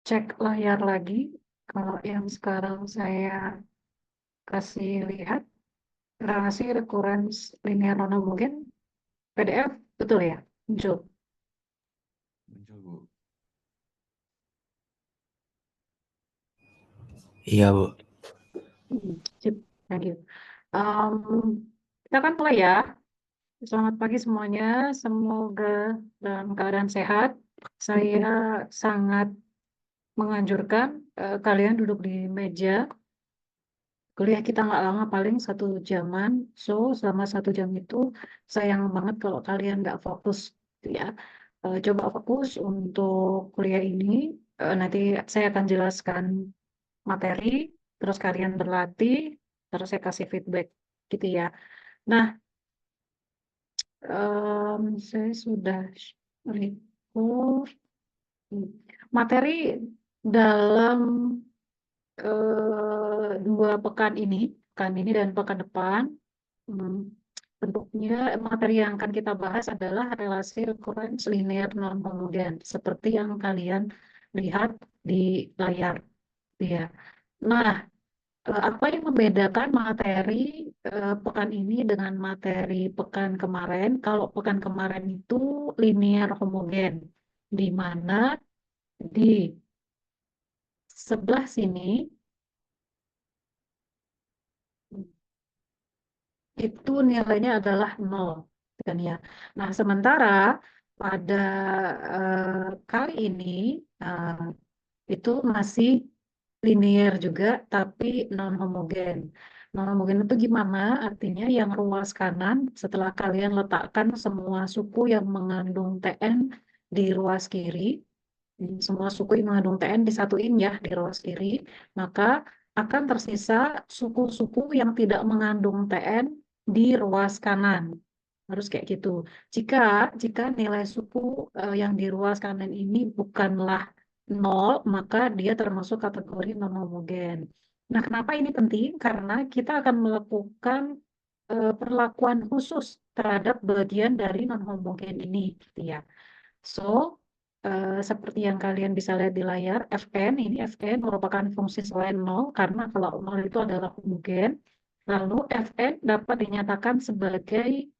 cek layar lagi. Kalau yang sekarang saya kasih lihat, relasi recurrence linear non homogen PDF, betul ya? Muncul. Muncul, Bu. Iya, Bu. Sip, thank you. Em, kita akan mulai ya. Selamat pagi semuanya. Semoga dalam keadaan sehat. Saya sangat menganjurkan kalian duduk di meja. Kuliah kita nggak lama, paling 1 jaman. So, selama 1 jam itu sayang banget kalau kalian nggak fokus, gitu ya. Coba fokus untuk kuliah ini. Nanti saya akan jelaskan materi, terus kalian berlatih, terus saya kasih feedback, gitu ya. Nah, saya sudah record materi dalam 2 pekan ini dan pekan depan. Hmm, Bentuknya materi yang akan kita bahas adalah relasi recurrence linear non homogen seperti yang kalian lihat di layar, ya. Nah, apa yang membedakan materi pekan ini dengan materi pekan kemarin? Kalau pekan kemarin itu linear homogen, di mana di sebelah sini itu nilainya adalah nol, kan ya. Nah, sementara pada eh, kali ini eh, itu masih linear juga, tapi non homogen. Non homogen itu gimana? Artinya yang ruas kanan setelah kalian letakkan semua suku yang mengandung TN di ruas kiri, semua suku yang mengandung TN disatuin ya di ruas kiri, maka akan tersisa suku-suku yang tidak mengandung TN di ruas kanan. Harus kayak gitu. Jika jika nilai suku yang di ruas kanan ini bukanlah nol, maka dia termasuk kategori non homogen. Nah, kenapa ini penting? Karena kita akan melakukan perlakuan khusus terhadap bagian dari non homogen ini, gitu ya. So, seperti yang kalian bisa lihat di layar, Fn merupakan fungsi selain nol karena kalau nol itu adalah homogen. Lalu Fn dapat dinyatakan sebagai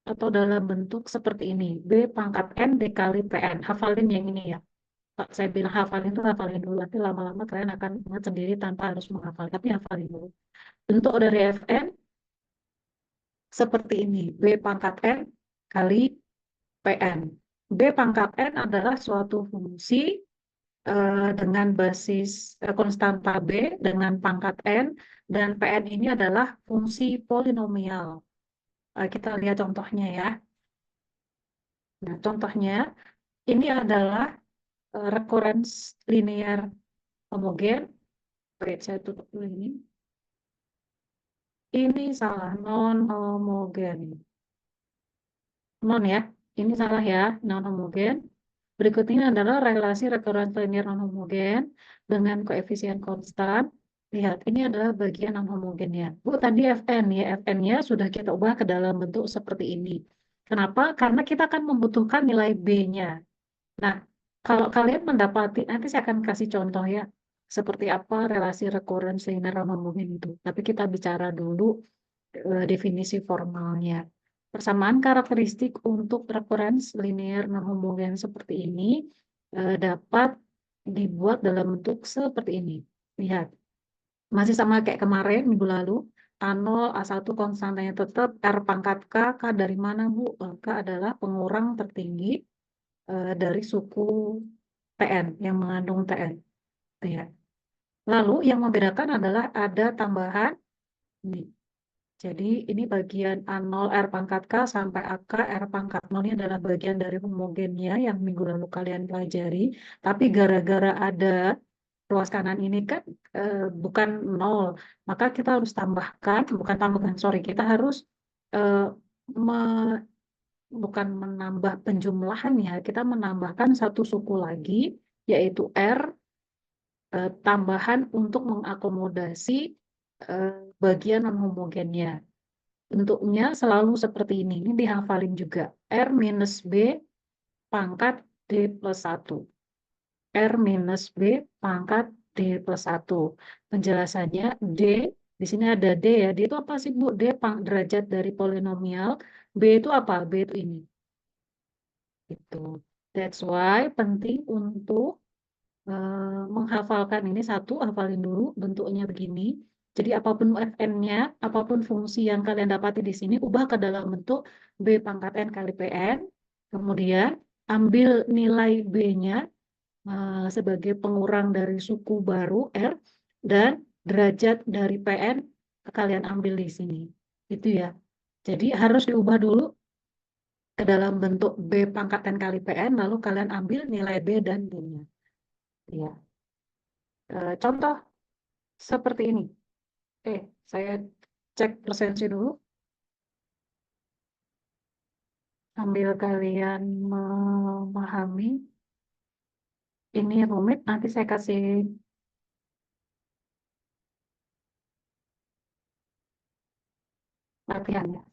atau dalam bentuk seperti ini, B pangkat N dikali Pn. Hafalin yang ini ya. Pak, saya bilang hafalin itu hafalin dulu, nanti lama-lama kalian akan ingat sendiri tanpa harus menghafal, tapi hafalin dulu. Bentuk dari Fn seperti ini, B pangkat N kali Pn. B pangkat N adalah suatu fungsi dengan basis konstanta B dengan pangkat N, dan Pn ini adalah fungsi polinomial. Kita lihat contohnya ya. Nah, contohnya ini adalah recurrence linear homogen. Wait, saya tutup dulu ini. Ini salah, non homogen. Non ya, ini salah ya, non homogen. Berikut ini adalah relasi recurrence linear non homogen dengan koefisien konstan. Lihat, ini adalah bagian non homogennya. Bu, tadi Fn ya, Fn-nya sudah kita ubah ke dalam bentuk seperti ini. Kenapa? Karena kita akan membutuhkan nilai B-nya. Nah, kalau kalian mendapati, nanti saya akan kasih contoh ya, seperti apa relasi recurrence linear non homogen itu. Tapi kita bicara dulu definisi formalnya. Persamaan karakteristik untuk recurrence linear non-homogen seperti ini dapat dibuat dalam bentuk seperti ini. Lihat, masih sama kayak kemarin minggu lalu. A0, A1 konstantanya tetap, R pangkat K, K dari mana Bu? K adalah pengurang tertinggi dari suku TN, yang mengandung TN. Ya. Lalu yang membedakan adalah ada tambahan, nih, jadi ini bagian A0 R pangkat K sampai AK R pangkat 0 ini adalah bagian dari homogennya yang minggu lalu kalian pelajari. Tapi gara-gara ada ruas kanan ini kan bukan 0, maka kita harus tambahkan, bukan tambahkan, sorry, kita harus eh, me- bukan menambah penjumlahan ya, kita menambahkan satu suku lagi, yaitu R tambahan untuk mengakomodasi eh, bagian non homogennya. Bentuknya selalu seperti ini dihafalin juga. R minus B pangkat D plus 1. R minus B pangkat D plus 1. Penjelasannya D, di sini ada D ya. D itu apa sih Bu? D derajat dari polinomial. B itu apa? B itu ini. Itu. That's why penting untuk menghafalkan ini. Satu, hafalin dulu bentuknya begini. Jadi apapun Fn-nya, apapun fungsi yang kalian dapati di sini, ubah ke dalam bentuk B pangkat N kali Pn. Kemudian ambil nilai B-nya sebagai pengurang dari suku baru R, dan derajat dari Pn kalian ambil di sini. Itu ya. Jadi harus diubah dulu ke dalam bentuk B pangkat N kali Pn, lalu kalian ambil nilai B dan D-nya. Ya. Contoh seperti ini. Saya cek presensi dulu. Sambil kalian memahami. Ini rumit, nanti saya kasih latihan ya.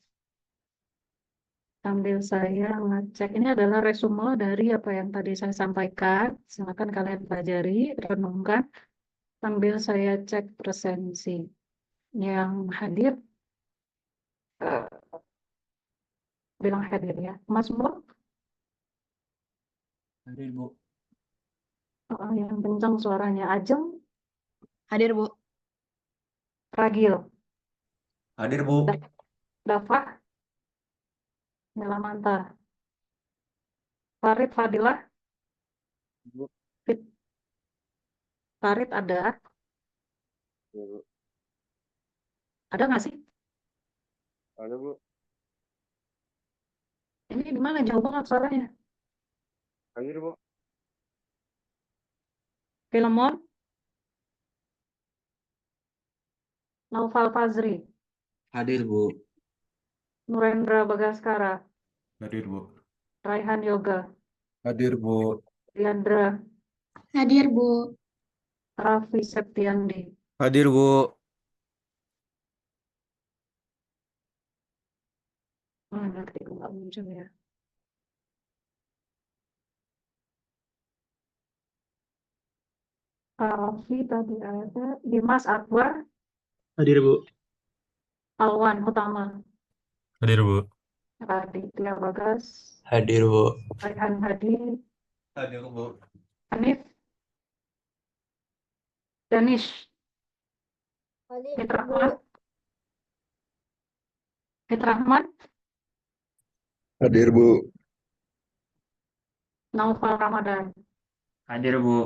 Sambil saya ngecek, ini adalah resume dari apa yang tadi saya sampaikan. Silakan kalian pelajari, renungkan. Sambil saya cek presensi. Yang hadir, eh, bilang hadir ya. Mas Mur, Hadir, Bu. yang kencang suaranya. Ajeng, Hadir, Bu. Ragil, Hadir, Bu. Dafa, Melamanta, Farid, Fadilah, Bu. Farid ada? Ya, Bu. Ada nggak sih? Ada, Bu. Ini di mana? Jauh banget suaranya. Hadir, Bu. Filemon, Naufal Fazri, Hadir, Bu. Nurendra Bagaskara, Hadir, Bu. Raihan Yoga, Hadir, Bu. Diandra, Hadir, Bu. Raffi Septiandi. Hadir, Bu. Nanti nggak muncul ya. Raffi tadi ada. Dimas Akbar, Hadir, Bu. Alwan Utama, Hadir, Bu. Raditya Bagas, Hadir, Bu. Raihan Hadi, Hadir, Bu. Hanif, Danish, Fitrahman, Fitrahman, Hadir, Bu. Naufal Ramadan, Hadir, Bu.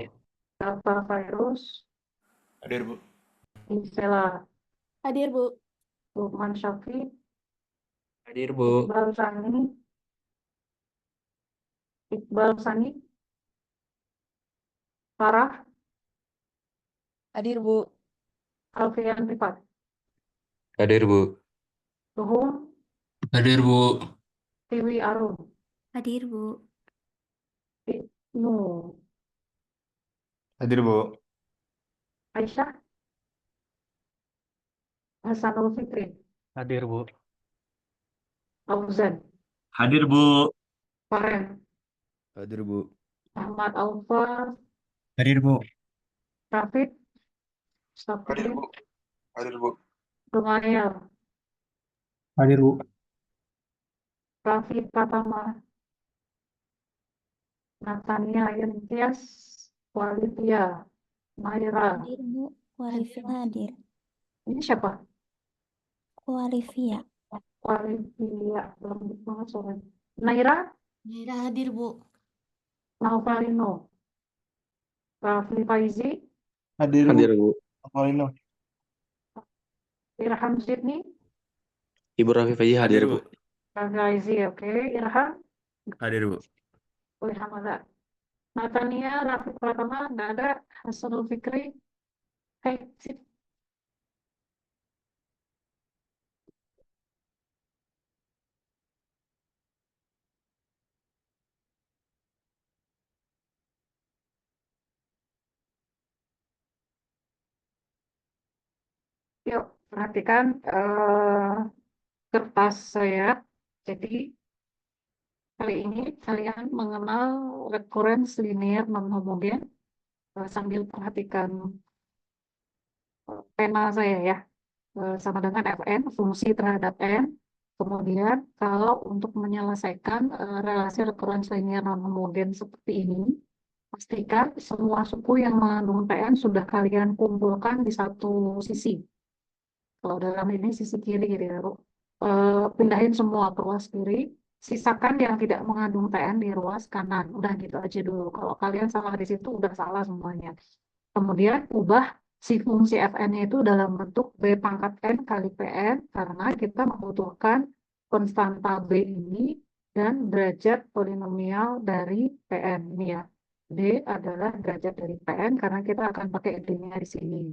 Alfa Fairuz, Hadir, Bu. Insela, Hadir, Bu. Lukman Syafi, Hadir, Bu. Iqbal Sani, Iqbal Sani, Farah, Hadir, Bu. Alfian Rifat, Hadir, Bu. Luhum, Hadir, Bu. Tiwi Arum, Hadir, Bu. Nu, Hadir, Bu. Aisyah, Hasanul Fikri, Hadir, Bu. Auzan, Hadir, Bu. Faren, Hadir, Bu. Ahmad Alfa, Hadir, Bu. Rafid, Hadir, Stafudin, Bu. Hadir, Bu. Rumayel, Hadir, Bu. Rafid Pratama, Natania Yentias, Walivia, Maira. Hadir, Bu. Walivia hadir. Ini siapa? Walivia. Walivia, belum banget suaranya. Naira, Naira hadir, Bu. Naufalino, Rafli Faizi, Hadir, Hadir, Bu. Malino. Irham Zidni, Ibu Rafi Faji hadir, Bu. Rafli Faizi, oke. Irham, Hadir, Bu. Irham ada. Natania, Raffi Pratama, nggak ada. Hasanul Fikri, sip. Yuk, perhatikan kertas saya. Jadi, kali ini kalian mengenal recurrence linear non-homogen. sambil perhatikan pena saya ya. Sama dengan Fn, fungsi terhadap N. Kemudian kalau untuk menyelesaikan relasi recurrence linear non-homogen seperti ini, pastikan semua suku yang mengandung Pn sudah kalian kumpulkan di satu sisi. Kalau dalam ini sisi kiri gitu ya, Bu. Pindahin semua ke ruas kiri, sisakan yang tidak mengandung TN di ruas kanan. Udah gitu aja dulu. Kalau kalian salah di situ, udah salah semuanya. Kemudian ubah si fungsi Fn-nya itu dalam bentuk B pangkat N kali Pn, karena kita membutuhkan konstanta B ini dan derajat polinomial dari Pn ini ya. D adalah derajat dari Pn karena kita akan pakai D-nya di sini.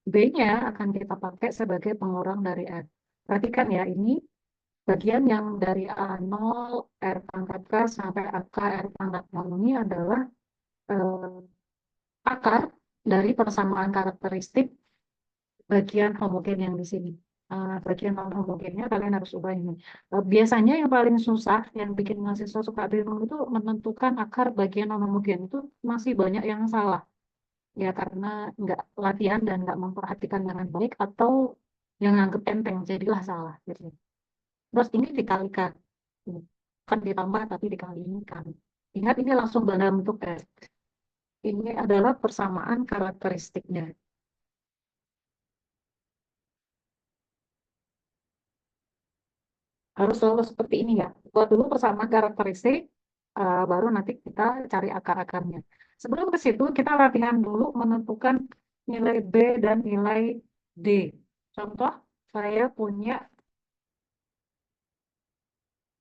B-nya akan kita pakai sebagai pengurang dari N. Perhatikan ya, ini bagian yang dari A0, R pangkat K sampai AK, R pangkat 0 ini adalah eh, akar dari persamaan karakteristik bagian homogen yang di sini. Bagian non homogennya kalian harus ubah ini. Biasanya yang paling susah, yang bikin mahasiswa suka bingung itu menentukan akar bagian non homogen itu masih banyak yang salah. Ya karena nggak latihan dan nggak memperhatikan dengan baik atau yang nganggep enteng jadilah salah gitu. Terus ini dikalikan, bukan ditambah tapi dikalikan. Ingat ini langsung dalam bentuk S. Ini adalah persamaan karakteristiknya. Harus selalu seperti ini ya. Buat dulu persamaan karakteristik, baru nanti kita cari akar-akarnya. Sebelum ke situ, kita latihan dulu menentukan nilai B dan nilai D. Contoh, saya punya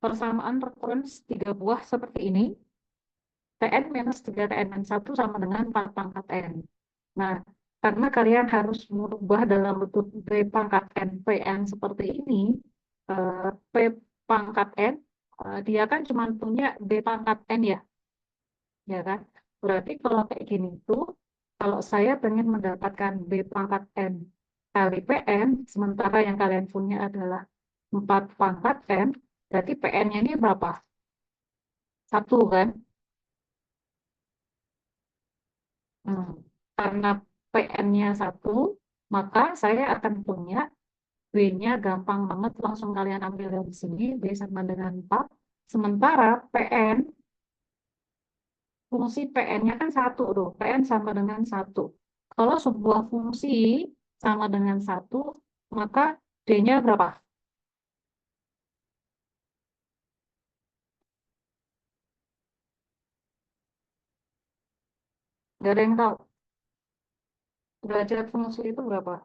persamaan recurrence 3 buah seperti ini. Tn minus 3 Tn 1 sama dengan 4 pangkat N. Nah, karena kalian harus merubah dalam bentuk B pangkat N, Pn seperti ini, P pangkat N, dia kan cuma punya B pangkat N ya kan? Berarti kalau kayak gini tuh, kalau saya pengen mendapatkan B pangkat N kali Pn, sementara yang kalian punya adalah 4 pangkat N, berarti Pn-nya ini berapa? 1 kan? Hmm. Karena PN-nya 1, maka saya akan punya B-nya gampang banget, langsung kalian ambil dari sini, B sama dengan 4. Sementara PN, fungsi PN-nya kan 1 tuh, PN sama dengan 1. Kalau sebuah fungsi sama dengan 1, maka D-nya berapa? Gak ada yang tahu. Derajat fungsi itu berapa?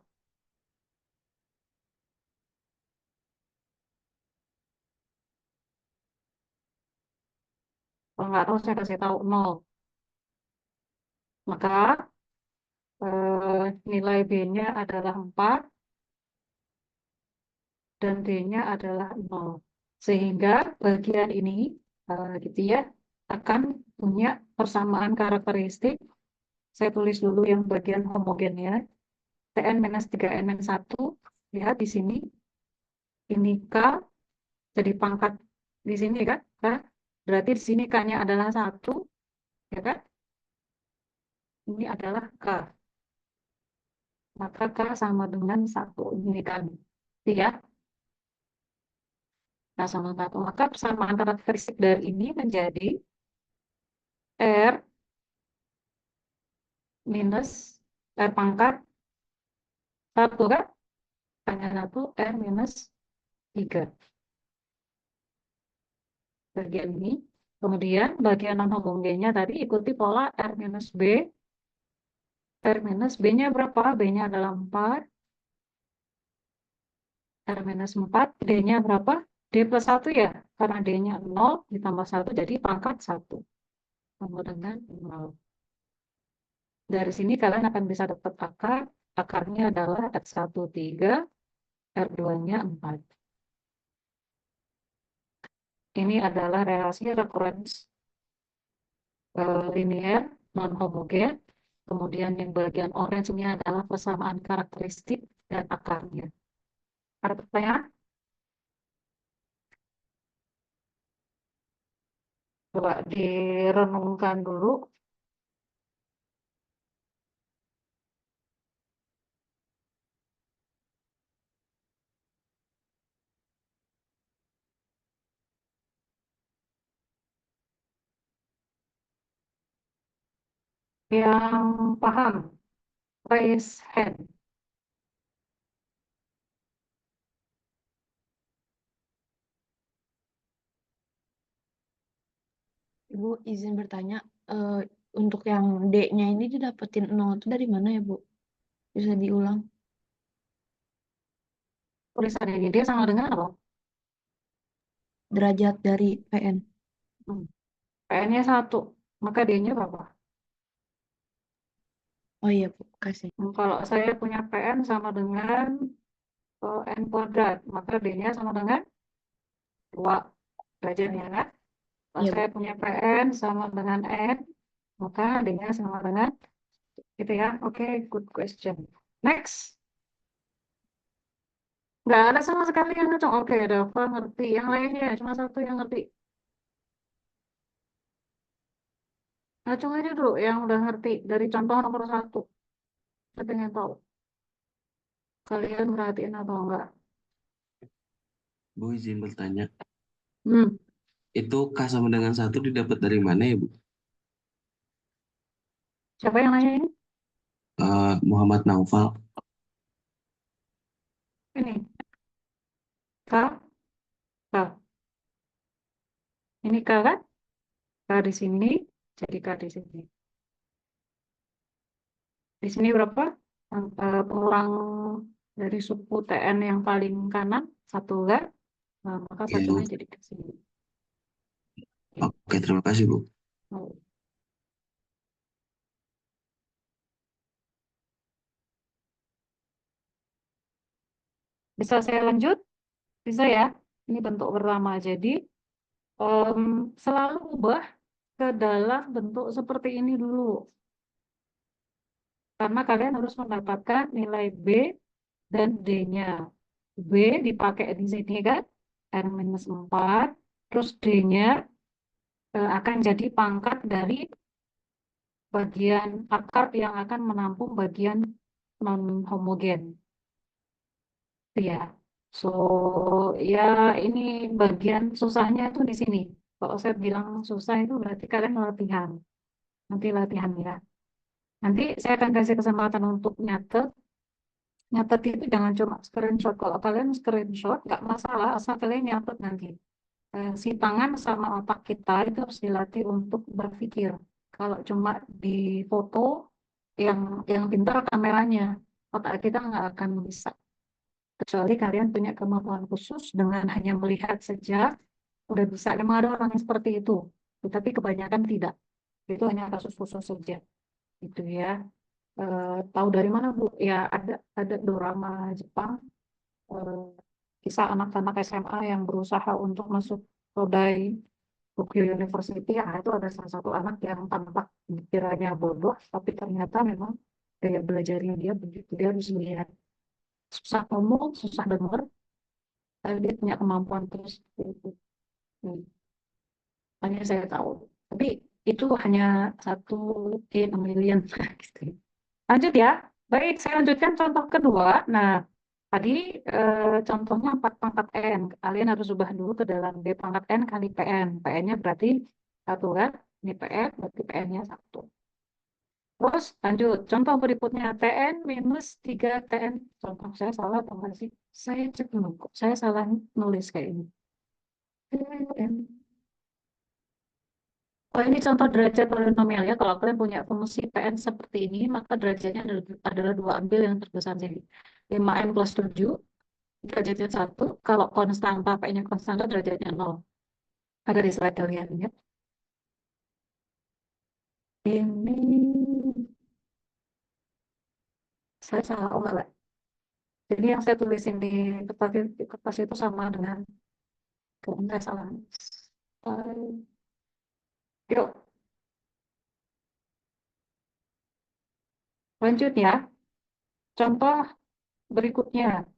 Kalau nggak tahu, saya kasih tahu 0. Maka nilai B-nya adalah 4 dan D-nya adalah 0. Sehingga bagian ini gitu ya akan punya persamaan karakteristik. Saya tulis dulu yang bagian homogennya. Tn minus 3n-1. Lihat di sini. Ini K jadi pangkat di sini kan? K. Berarti di sini K-nya adalah 1. Ya kan? Ini adalah K. Maka K sama dengan 1. Ini kan. Ya. Nah, sama 1. Maka persamaan karakteristik dari ini menjadi R minus R pangkat 1 kan? Hanya 1 R minus 3. Bagian ini. Kemudian bagian non homogennya tadi ikuti pola R minus B. R minus B-nya berapa? B-nya adalah 4. R minus 4. D-nya berapa? D plus 1 ya. Karena D-nya 0 ditambah 1 jadi pangkat 1. Sama dengan 0. Dari sini kalian akan bisa dapat akar. Akarnya adalah R1 3, R2-nya 4. Ini adalah relasi recurrence linear non homogen. Kemudian yang bagian orange-nya adalah persamaan karakteristik dan akarnya. Ada pertanyaan? Coba direnungkan dulu. Yang paham, raise hand. Ibu izin bertanya, untuk yang D-nya ini didapetin 0 itu dari mana ya, Bu? Bisa diulang? Tulisan ini dia sama dengan apa? Derajat dari PN. PN-nya 1, maka D-nya berapa? Oh iya, Bu, kasih. Kalau saya punya PN sama dengan N kuadrat, maka D-nya sama dengan 2 derajatnya kan? Kalau Iya, Bu. saya punya PN sama dengan N, maka D-nya sama dengan gitu ya. Oke, good question. Next. Nggak ada sama sekali yang ngacung. Oke, Dava ngerti. Yang lainnya cuma satu yang ngerti. Ngacung aja dulu yang udah ngerti dari contoh nomor 1. Saya pengen tahu. Kalian perhatiin atau enggak? Bu izin bertanya. Hmm. Itu K sama dengan 1 didapat dari mana ya, Bu? Siapa yang nanya ini? Muhammad Naufal. Ini. K. K. Ini K kan? K di sini. Jadi K di sini. Di sini berapa? Pengurang dari suku TN yang paling kanan. 1 kan? Nah, maka Iya, Bu. satunya jadi ke sini. Oke, terima kasih, Bu. Oh. Bisa saya lanjut? Bisa ya? Ini bentuk pertama. Jadi, selalu ubah ke dalam bentuk seperti ini dulu. Karena kalian harus mendapatkan nilai B dan D-nya. B dipakai di sini kan, R-4, terus D-nya akan jadi pangkat dari bagian akar yang akan menampung bagian non-homogen. Ya, so ya ini bagian susahnya tuh di sini. Kalau saya bilang susah itu berarti kalian latihan. Nanti latihan ya. Nanti saya akan kasih kesempatan untuk nyatet. Nyatet itu jangan cuma screenshot. Kalau kalian screenshot nggak masalah, asal kalian nyatet nanti. Si tangan sama otak kita itu harus dilatih untuk berpikir. Kalau cuma di foto yang pintar kameranya, otak kita nggak akan bisa. Kecuali kalian punya kemampuan khusus dengan hanya melihat saja, udah bisa. Memang ada orang yang seperti itu, tapi kebanyakan tidak. Itu hanya kasus khusus saja, gitu ya. Tahu dari mana Bu? Ya ada drama Jepang, eh, kisah anak-anak SMA yang berusaha untuk masuk Todai Tokyo University. Ya, itu ada salah satu anak yang tampak dikiranya bodoh, tapi ternyata memang gaya belajarnya dia begitu. Dia harus melihat, susah ngomong, susah dengar, tapi dia punya kemampuan terus itu. Hmm, hanya saya tahu. Tapi itu hanya 1 in a million. Gitu. Lanjut ya. Baik, saya lanjutkan contoh kedua. Nah, tadi contohnya 4 pangkat N. Kalian harus ubah dulu ke dalam B pangkat N kali PN. PN-nya berarti 1 kan? Ini PN, berarti PN-nya 1. Terus lanjut. Contoh berikutnya TN minus 3 TN. Contoh saya salah atau enggak sih? Saya cek dulu. Kok saya salah nulis kayak ini. TN. Oh, ini contoh derajat polinomial ya. Kalau kalian punya fungsi PN seperti ini, maka derajatnya adalah 2, ambil yang terbesar jadi 5N plus 7, derajatnya 1. Kalau konstanta, P-nya konstanta, derajatnya 0. Ada di slide kalian ya. Ini saya salah, oh enggak. Jadi yang saya tulisin di kertas itu sama dengan saya salah. Yuk, lanjut ya. Contoh berikutnya.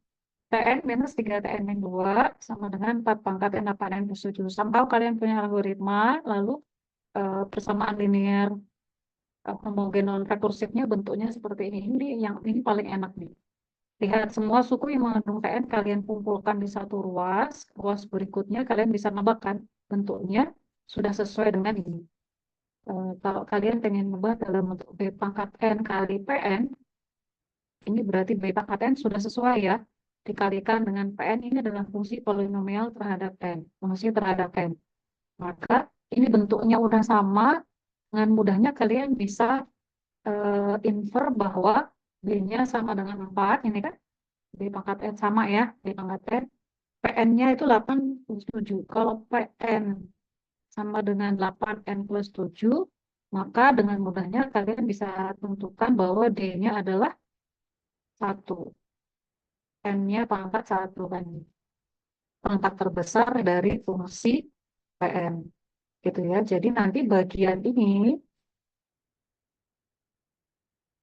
TN minus 3 TN min 2 sama dengan 4 pangkat N 8 N plus 7. Somehow kalian punya algoritma, lalu persamaan linear homogen non rekursifnya bentuknya seperti ini. Ini paling enak nih. Lihat semua suku yang mengandung TN kalian kumpulkan di satu ruas. Ruas berikutnya kalian bisa nebakkan bentuknya sudah sesuai dengan ini. Kalau kalian pengen ngebah dalam bentuk B pangkat N kali PN, ini berarti B pangkat N sudah sesuai ya. Dikalikan dengan PN ini adalah fungsi polinomial terhadap N. Fungsi terhadap N. Maka ini bentuknya udah sama, dengan mudahnya kalian bisa infer bahwa B-nya sama dengan 4, ini kan B pangkat N sama ya, B pangkat N. PN-nya itu 8+7. Kalau PN sama dengan 8N plus 7, maka dengan mudahnya kalian bisa tentukan bahwa D-nya adalah 1. N-nya pangkat 1 kan. Pangkat terbesar dari fungsi PN. Gitu ya. Jadi nanti bagian ini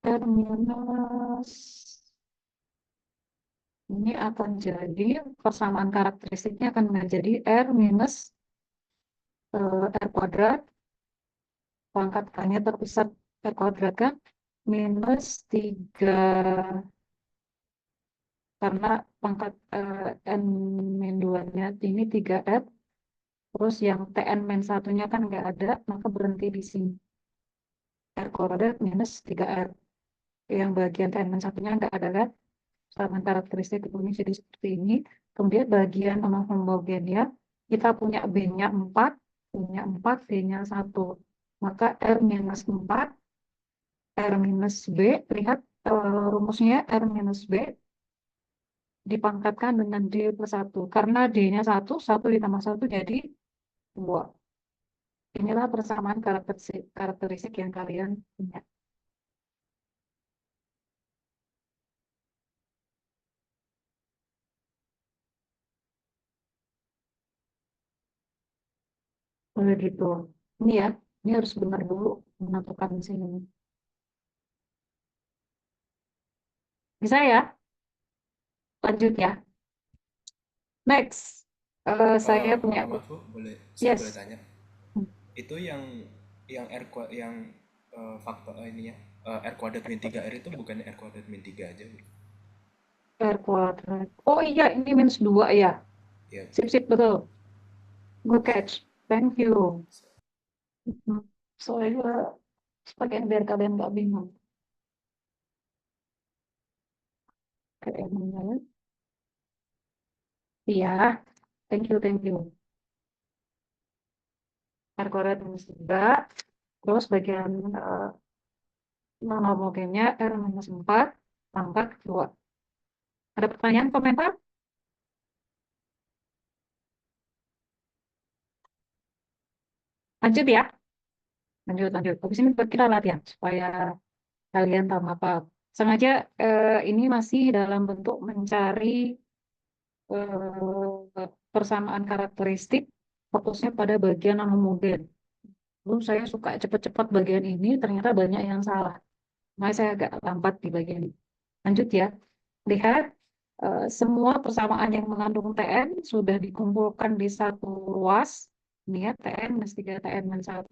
R minus ini akan jadi persamaan karakteristiknya akan menjadi R minus R kuadrat pangkat K-nya terpusat R kuadrat kan minus 3 karena pangkat N-2-nya ini 3R terus yang TN-1-nya kan nggak ada maka berhenti di sini R kuadrat minus 3R yang bagian TN-1-nya nggak ada kan sama karakteristik ini jadi seperti ini kemudian bagian homogennya kita punya B-nya 4 punya 4 B-nya 1 maka R minus 4 R minus B lihat rumusnya R minus B dipangkatkan dengan D plus 1 karena D-nya 1 1 ditambah 1 jadi 2 inilah persamaan karakteristik yang kalian punya. Boleh gitu. Ini ya, ini harus benar dulu menentukan sini. Bisa ya? Lanjut ya. Next. Saya punya. Maaf Bu, saya Yes. boleh tanya. Itu yang yang faktor ini ya, R kuadrat min 3R itu bukan R kuadrat min 3 aja Bu? R kuadrat. Oh iya, ini minus 2 ya. Ya. Sip, betul. Good catch. Thank you. Soalnya sebagian biar kalian nggak bingung. Kayaknya. Iya. Thank you. R kuadrat minus 3. Terus bagian non-homogennya R minus 4 pangkat 2. Ada pertanyaan, komentar? Lanjut ya. Lanjut. Habis ini kita latihan supaya kalian tahu apa. Sengaja ini masih dalam bentuk mencari persamaan karakteristik, fokusnya pada bagian non homogen. Belum saya suka cepat-cepat bagian ini, ternyata banyak yang salah. Makanya saya agak lambat di bagian ini. Lanjut ya. Lihat semua persamaan yang mengandung TN sudah dikumpulkan di satu ruas. Ini ya, TN minus 3 TN minus 1.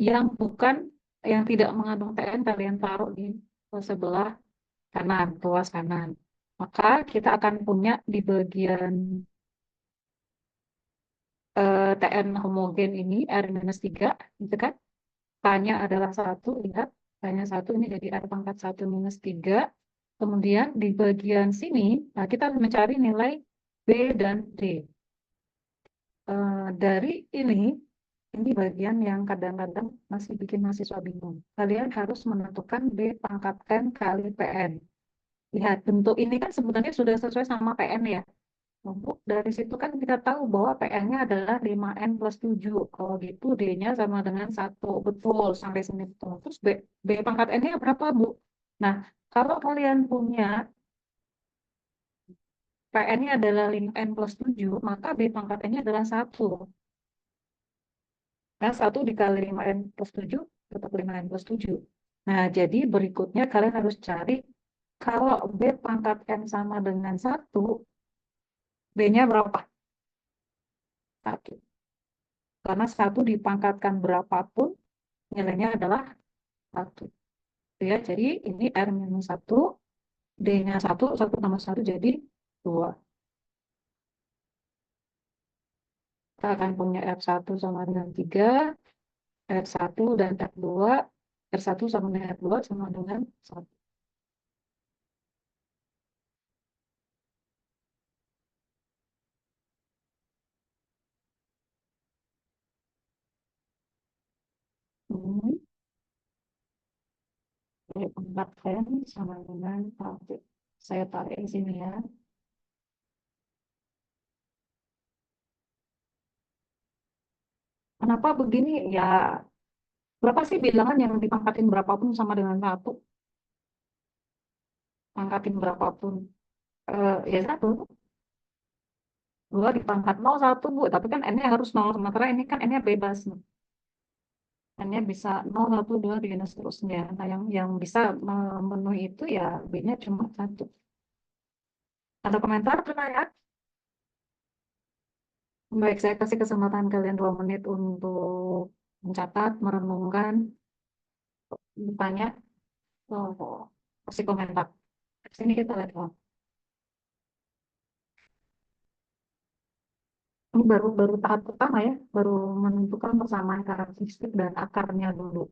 Yang tidak mengandung TN kalian taruh di sebelah kanan, ruas kanan. Maka kita akan punya di bagian TN homogen ini R-3, gitu kan? K-nya adalah 1, lihat. K-nya 1 ini jadi R pangkat 1 minus 3. Kemudian di bagian sini, nah kita mencari nilai B dan D. Dari ini bagian yang kadang-kadang masih bikin mahasiswa bingung. Kalian harus menentukan B pangkat N kali PN. Lihat, bentuk ini kan sebenarnya sudah sesuai sama PN ya. Dari situ kan kita tahu bahwa PN-nya adalah 5N plus 7. Kalau gitu D-nya sama dengan 1. Betul, sampai sini betul. Terus B pangkat N-nya berapa, Bu? Nah, kalau kalian punya PN-nya adalah 5N plus 7, maka B pangkat N-nya adalah 1. Nah, 1 dikali 5N plus 7, tetap 5N plus 7. Nah, jadi berikutnya kalian harus cari kalau B pangkat N sama dengan 1, B-nya berapa? 1. Karena 1 dipangkatkan berapapun, nilainya adalah 1. Ya, jadi ini R-1, D-nya 1, 1 tambah 1 jadi 2. Kita akan punya R1 sama dengan 3, R1 dan R2, R1 sama dengan R2 sama dengan 1. Hmm. Jadi 4N sama dengan 1. Saya tarik di sini ya. Kenapa begini? Ya, berapa sih bilangan yang dipangkatin berapapun sama dengan 1? Pangkatin berapapun. Ya 1. 2 dipangkat 0, 1, Bu. Tapi kan N-nya harus 0. Sementara ini kan N-nya bebas. N-nya bisa 0, 1, 2, 3, dan seterusnya. Nah, yang bisa memenuhi itu ya B-nya cuma 1. Ada komentar, pertanyaan? Baik, saya kasih kesempatan kalian 2 menit untuk mencatat, merenungkan, bertanya, kasih komentar. Sini kita lihat. Ini baru tahap pertama ya, baru menentukan persamaan karakteristik dan akarnya dulu.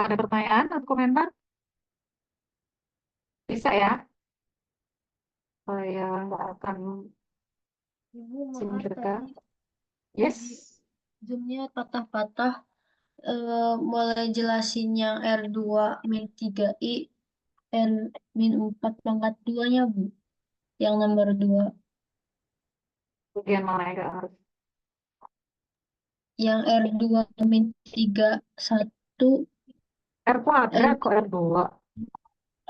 Ada pertanyaan atau komentar? Bisa ya? Saya nggak akan Ibu maaf singkirkan. tadi Yes. Zoom-nya patah-patah. Boleh jelasin yang R2 min 3I N min 4 pangkat 2-nya, Bu? Yang nomor 2. Bagian mana yang nggak harus? Yang R2 min 31 R kuadrat kok R2.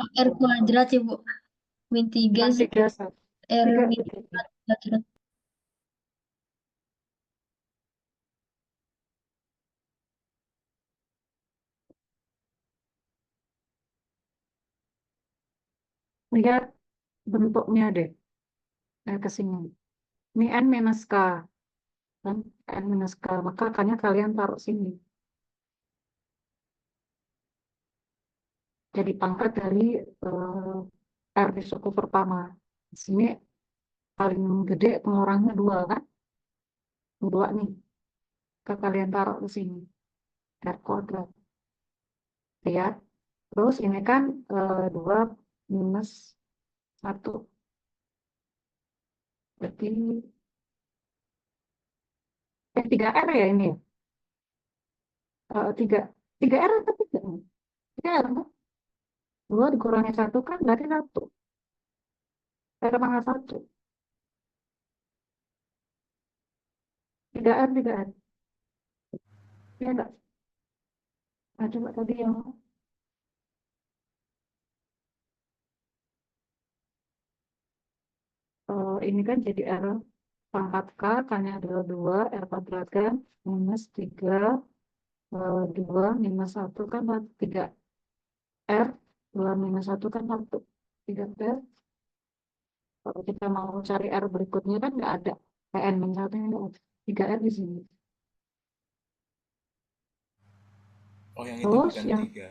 R kuadrat ya, Bu. Min 3 Bukan 3, R 3, min 4 kuadrat. Lihat bentuknya deh. Ke sini. Ini N minus K. Kan? N minus K. Maka akannya kalian taruh sini. Jadi pangkat dari R di suku pertama. Di sini paling gede pengurangnya 2 kan? 2 nih. Kalian taruh di sini. R kuadrat. Lihat. Terus ini kan 2 minus 1. Berarti 3R ya ini ya? 3R atau 3? 3R kan? 2 dikurangi 1 kan berarti 1. R pangkat 1. 3R, 3R. Ya enggak? Nah, coba tadi yang ini kan jadi R pangkat K, K-nya adalah 2, R kuadrat kan, minus 3, 2 minus 1 kan 3 R, 2 minus 1 kan 1, 3 R, Kalau kita mau cari R berikutnya kan nggak ada. PN min 1 nggak ada. 3R di sini. Oh, yang itu Terus bukan yang, 3.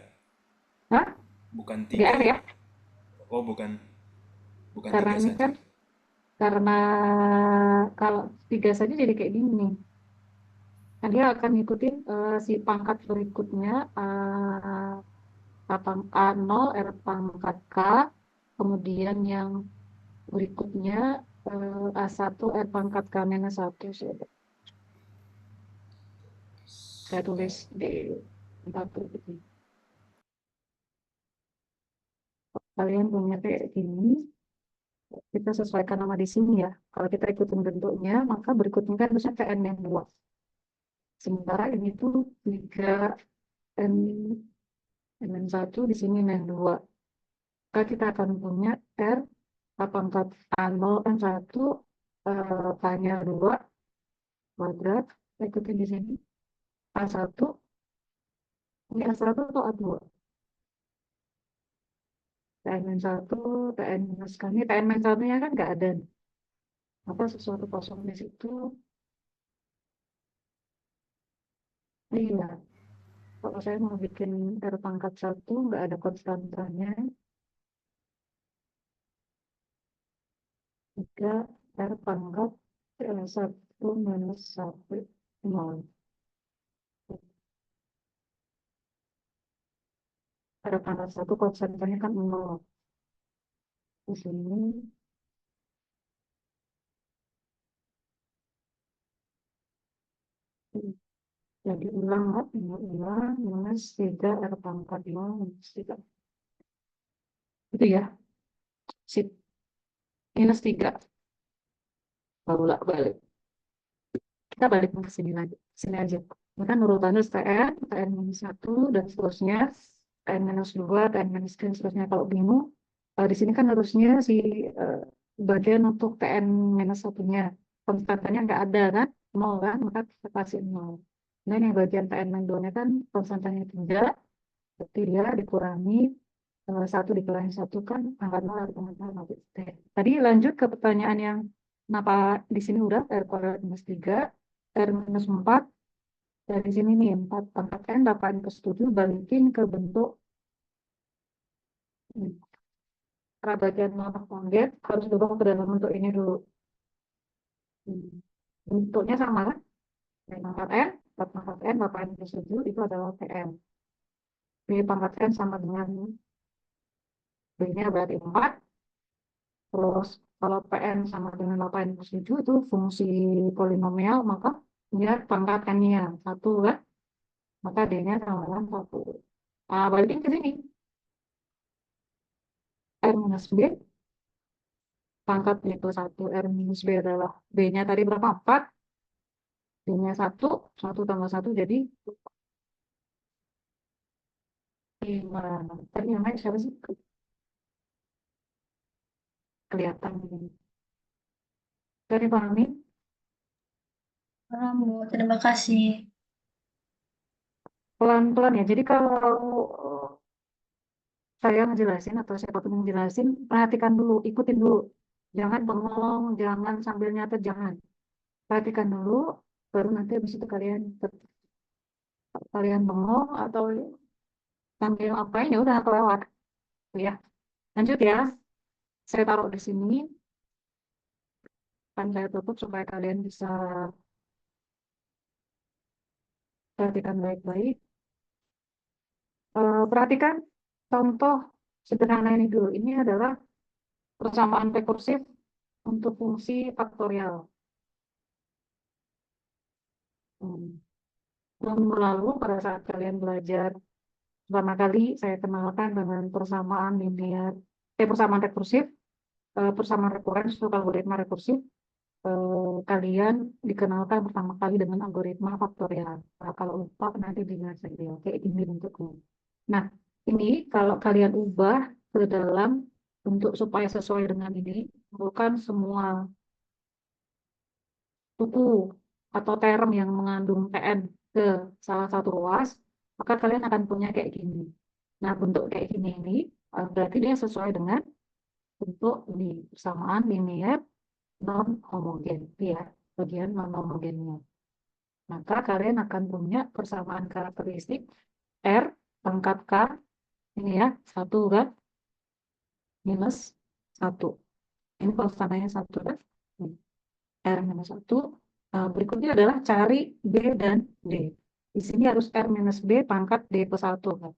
hah? Bukan 3 3R ya? ya? Oh, bukan Karena 3 ini saja. kan, karena kalau 3 saja jadi kayak gini nih. Nah, dia akan ngikutin si pangkat berikutnya A0, R pangkat K, kemudian yang berikutnya A1, R pangkat K minus 1. Saya tulis di tempat berikutnya. Kalian punya kayak gini, kita sesuaikan nama di sini ya. Kalau kita ikutin bentuknya, maka berikutnya kan harusnya PN yang 2. Sementara ini tuh 3 N, N1 di sini N2. Maka kita akan punya R pangkat A0 N1 K-nya 2 kuadrat. Kita ikutin di sini. A1, ini A1 atau A2? TN-1, TN minus K. Ini TN minus 1-nya kan nggak ada. Apa sesuatu kosong di situ? Iya. Kalau saya mau bikin R pangkat 1, nggak ada konstantanya. 3 R pangkat 1 minus 1, 0. R pangkat 1 konstantanya kan 0. Di sini, jadi ulang nggak? Ini ulang minus 3 R pangkat 0 minus 3. Itu ya, sip. Minus 3. Bolak balik. Kita balik ke sini lagi. Sini aja. Ini kan urutannya TN, TN minus 1, dan seterusnya. TN minus 2, TN minus 3, dan seterusnya. Kalau bingung, di sini kan harusnya si bagian untuk TN minus 1-nya. Konstantanya nggak ada kan? 0 kan? Maka kita kasih 0. Nah, yang bagian TN minus 2-nya kan konstantanya 3. Berarti dia dikurangi 1 dikurangi 1 kan angka 0 dengan 0. Tadi lanjut ke pertanyaan yang kenapa di sini udah R kuadrat minus 3, R minus 4, dari sini nih 4 pangkat N, 8 plus 7, balikin ke bentuk bagian monofonget, harus dibawa ke dalam bentuk ini dulu. Bentuknya sama kan? Pangkat N, 4 pangkat N, 8 plus 7, itu adalah PM. B pangkat N sama dengan B-nya berarti 4. Terus kalau PN sama dengan 8 plus 7 itu fungsi polinomial, maka dia pangkatannya 1 kan? Maka D-nya sama dengan 1. Nah, balikin ke sini. R minus B, pangkat itu 1. R minus B adalah B-nya tadi berapa? 4. B-nya 1. 1 tambah 1 jadi 5. Tadi namanya siapa sih? Kelihatan ini. Dari pahami? Paham, Bu. Terima kasih. Pelan-pelan ya. Jadi kalau saya ngejelasin atau siapapun ngejelasin, perhatikan dulu, ikutin dulu. Jangan bengong, jangan sambil nyatet, jangan. Perhatikan dulu, baru nanti habis itu kalian bengong atau sambil ngapain ya udah kelewat. Ya, lanjut ya. Saya taruh di sini, kan saya tutup supaya kalian bisa perhatikan baik-baik. Perhatikan contoh sederhana ini dulu. Ini adalah persamaan rekursif untuk fungsi faktorial. Minggu lalu pada saat kalian belajar pertama kali saya kenalkan dengan persamaan linear, persamaan rekursif, persamaan rekurensi untuk algoritma rekursif. Kalian dikenalkan pertama kali dengan algoritma faktorial. Nah, kalau lupa nanti dengar saja, kayak ini bentuknya. Nah, ini kalau kalian ubah ke dalam bentuk supaya sesuai dengan ini, bukan semua suku atau term yang mengandung TN ke salah satu ruas, maka kalian akan punya kayak gini. Nah, bentuk kayak gini ini berarti dia sesuai dengan bentuk di persamaan linier non homogen ya, bagian non homogennya. Maka kalian akan punya persamaan karakteristik R pangkat K ini ya, 1 kan minus 1. Ini konstannya 1 kan. R minus 1. Berikutnya adalah cari B dan D. Di sini harus R minus B pangkat D plus 1 kan.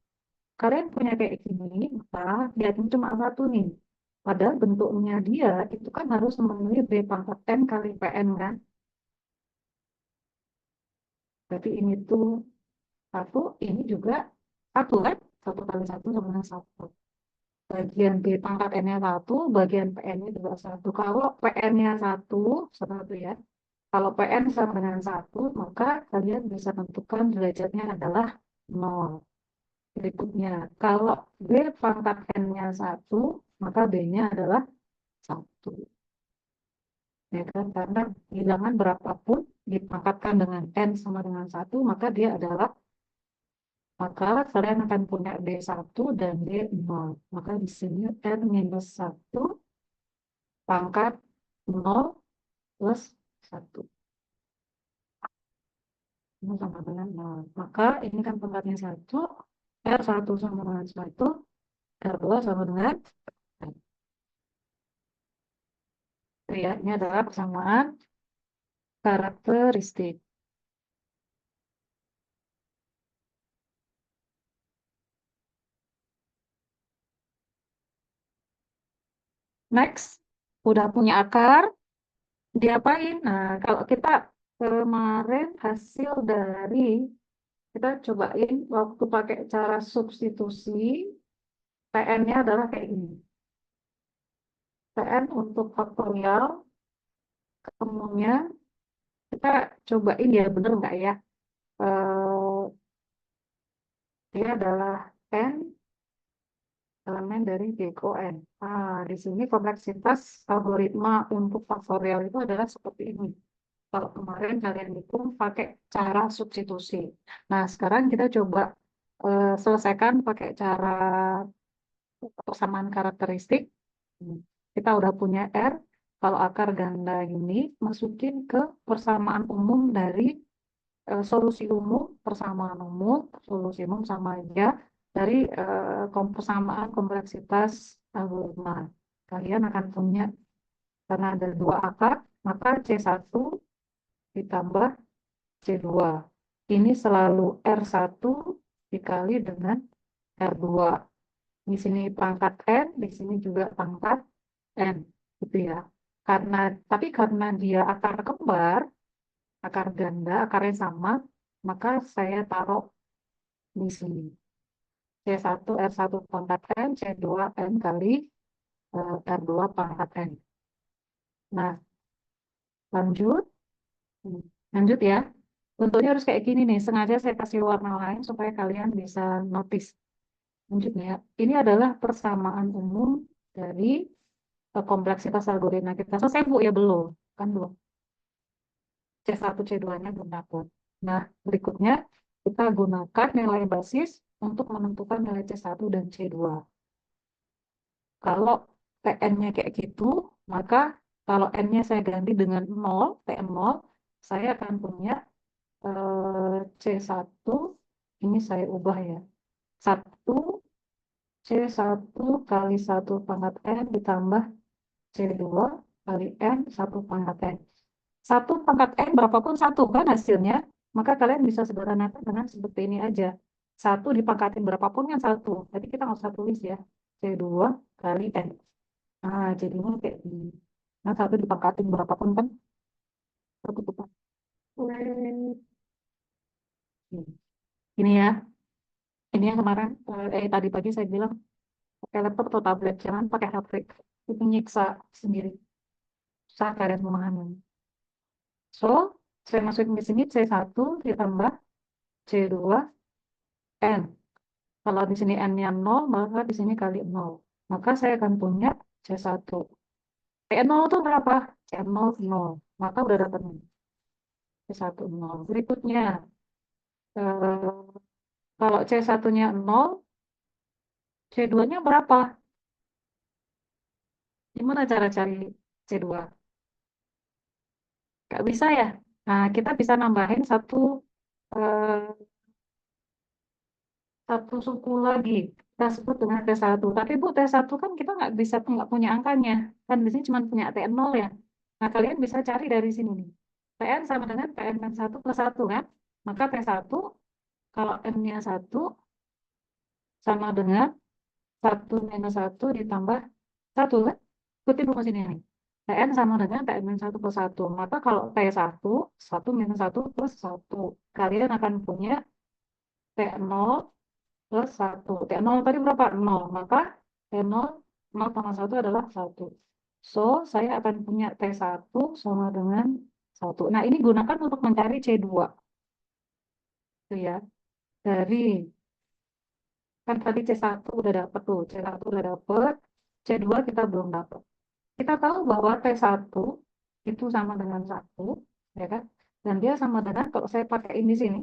Kalian punya kayak gini, maka lihatnya cuma 1 nih. Padahal bentuknya dia itu kan harus memenuhi B pangkat N kali PN kan. Berarti ini tuh 1, ini juga 1 kan. 1 kali 1 sama dengan 1. Bagian B pangkat N-nya 1, bagian PN-nya juga 1. Kalau PN-nya 1 ya. Kalau PN sama dengan 1, maka kalian bisa tentukan derajatnya adalah 0. Berikutnya, kalau B pangkat N-nya 1, maka B-nya adalah 1. Ya kan? Karena bilangan berapapun dipangkatkan dengan N sama dengan 1, maka dia adalah, maka kalian akan punya D1 dan D0. Maka di sini N minus 1 pangkat 0 plus 1. Ini sama dengan 0. Maka ini kan pangkatnya 1, R1 sama dengan 1, R2 sama dengan 1. Ya, ini adalah persamaan karakteristik. Next, udah punya akar, diapain? Nah, kalau kita kemarin hasil dari, kita cobain waktu pakai cara substitusi, PN-nya adalah kayak ini. PN untuk faktorial, ketemunya, kita cobain ya, bener nggak ya? Dia adalah N elemen dari GKN. Di sini kompleksitas algoritma untuk faktorial itu adalah seperti ini. Kalau kemarin kalian hitung pakai cara substitusi. Nah, sekarang kita coba selesaikan pakai cara persamaan karakteristik. Kita udah punya R. Kalau akar ganda ini, masukin ke persamaan umum dari solusi umum, persamaan umum, solusi umum sama aja dari persamaan kompleksitas algoritma. Kalian akan punya, karena ada 2 akar, maka C1 ditambah C2. Ini selalu R1 dikali dengan R2. Di sini pangkat N, di sini juga pangkat N, gitu ya. Tapi karena dia akar kembar, akar ganda, akarnya sama, maka saya taruh di sini. C1 R1 pangkat N, C2 N kali R2 pangkat N. Nah, lanjut. Lanjut ya. Bentuknya harus kayak gini nih. Sengaja saya kasih warna lain supaya kalian bisa notice. Lanjut ya. Ini adalah persamaan umum dari kompleksitas algoritma kita. Selesai Bu ya belum? Kan belum. C1, C2-nya belum dapat. Nah, berikutnya kita gunakan nilai basis untuk menentukan nilai C1 dan C2. Kalau PN-nya kayak gitu, maka kalau N-nya saya ganti dengan 0, PN0, saya akan punya C1, ini saya ubah ya. 1, C1 kali 1 pangkat N ditambah C2 kali N 1 pangkat N. 1 pangkat N berapapun 1 kan hasilnya, maka kalian bisa sederhanakan dengan seperti ini aja. 1 dipangkatin berapapun kan 1. Jadi kita nggak usah tulis ya. C2 kali N. Jadinya kayak gini. Nah, 1 dipangkatin berapapun kan? 1 dipangkatin. Ini ya. Ini yang kemarin, tadi pagi saya bilang, pakai laptop atau tablet, jangan pakai HP. Itu nyiksa sendiri. Susah kalian memahami. So, saya masukin di sini C1 ditambah C2 N. Kalau di sini N-nya 0, maka di sini kali 0. Maka saya akan punya C1. C0 itu berapa? C0 0. Maka udah dapat nih. C1 0. Berikutnya, kalau C1-nya 0, C2-nya berapa? Gimana cara cari C2? Nggak bisa ya? Nah, kita bisa nambahin eh, satu suku lagi. Kita sebut dengan T1. Tapi Bu, T1 kan kita nggak punya angkanya. Kan di sini cuma punya T0 ya. Nah, kalian bisa cari dari sini nih. Tn sama dengan Tn min 1 plus 1 kan? Maka T1 kalau N-nya 1 sama dengan 1 - 1 ditambah 1 kan? Ikutin rumus ini nih. Tn sama dengan Tn min 1 plus 1. Maka kalau T1, 1 - 1 plus 1. Kalian akan punya T0 plus 1. T0 tadi berapa? 0. Maka T0, 0,1 adalah 1. So, saya akan punya T1 sama dengan 1. Nah, ini gunakan untuk mencari C2. Itu ya. Dari, kan tadi C1 udah dapet tuh. C1 udah dapet. C2 kita belum dapet. Kita tahu bahwa T1 itu sama dengan 1. Ya kan? Dan dia sama dengan, kalau saya pakai ini sini,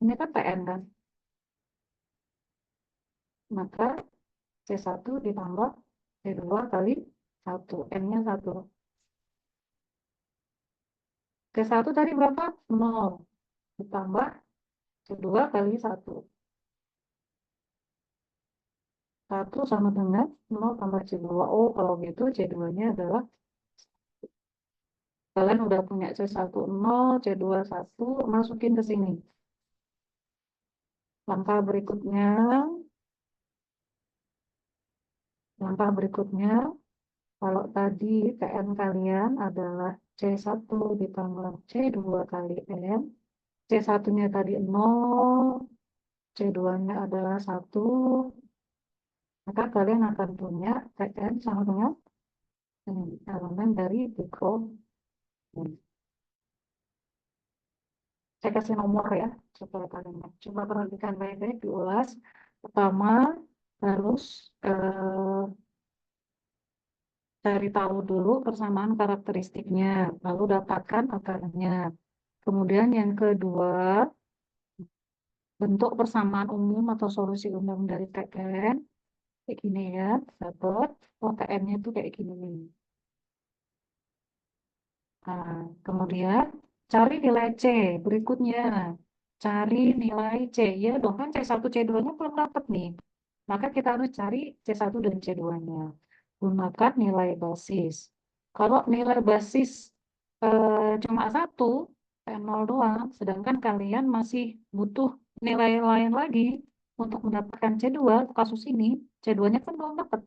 ini kan Tn kan. Maka C1 ditambah C2 kali 1. N-nya 1. C1 tadi berapa? 0. Ditambah C2 kali 1. 1 sama dengan 0 tambah C2. Oh, kalau gitu C2-nya adalah, kalian udah punya C1 0, C2 1, masukin ke sini. Langkah berikutnya, langkah berikutnya, kalau tadi Tn kalian adalah C1 ditambah C2 kali N, C1-nya tadi 0, C2-nya adalah 1, maka kalian akan punya Tn sama dengan elemen dari bikrom. Saya kasih nomor ya, supaya kalian coba perhatikan baik-baik, diulas. Pertama, harus cari tahu dulu persamaan karakteristiknya, lalu dapatkan akarnya. Kemudian yang kedua, bentuk persamaan umum atau solusi umum dari TN. Kayak gini ya, dapat. Oh, TN-nya itu kayak gini nih. Nah, kemudian cari nilai C. Berikutnya, cari nilai C. Ya dong, kan C1, C2-nya belum dapat nih. Maka kita harus cari C1 dan C2-nya. Gunakan nilai basis. Kalau nilai basis cuma 1, T0 doang, sedangkan kalian masih butuh nilai lain lagi untuk mendapatkan C2, kasus ini, C2-nya kan belum dapat.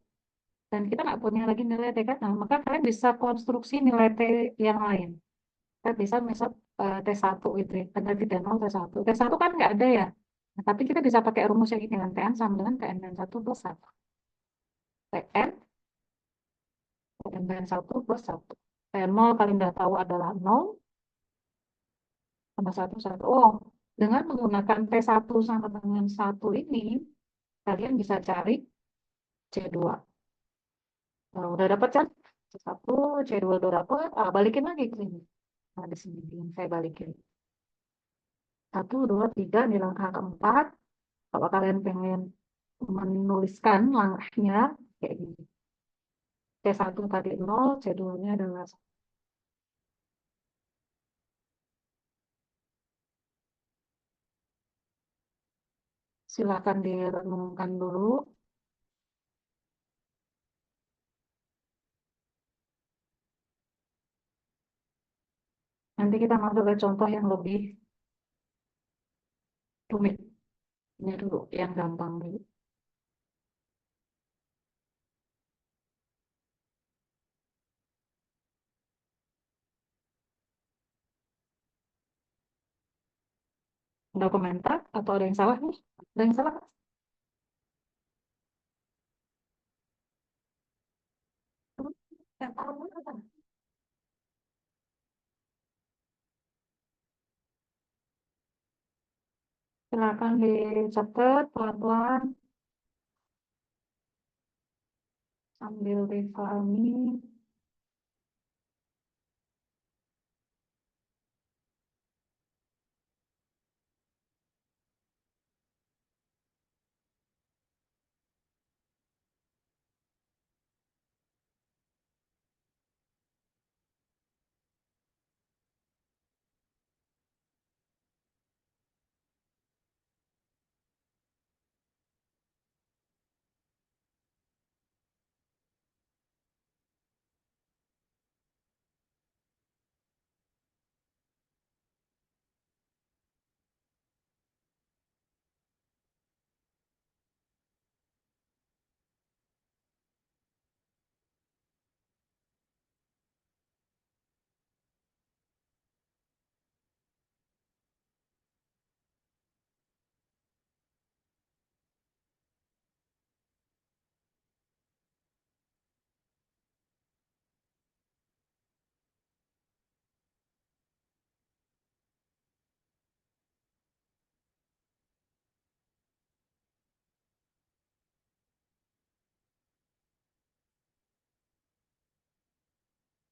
Dan kita nggak punya lagi nilai T kan, nah, maka kalian bisa konstruksi nilai T yang lain. Kita bisa misal T1 gitu ya, ada di T0 T1. T1 kan nggak ada ya, nah, tapi kita bisa pakai rumus yang ini kan, Tn sama dengan Tn dan 1 plus 1. Tn, Tn dan 1 plus 1. T0 kalian udah tahu adalah 0, sama 1, 1. Oh, dengan menggunakan T1 sama dengan 1 ini, kalian bisa cari C2. Nah, udah dapat kan? C1, C2 udah dapat, balikin lagi ke sini. Nah, di sini saya balikin. 1, 2, 3 di langkah keempat. Kalau kalian pengen menuliskan langkahnya, kayak gini. C1 tadi 0, C2-nya adalah 1. Silakan direnungkan dulu. Nanti kita masuk ke contoh yang lebih rumit. Ini dulu, yang gampang dulu. Ada komentar atau ada yang salah nih? Ada yang salah? Silakan dicatat pelan-pelan sambil difahami.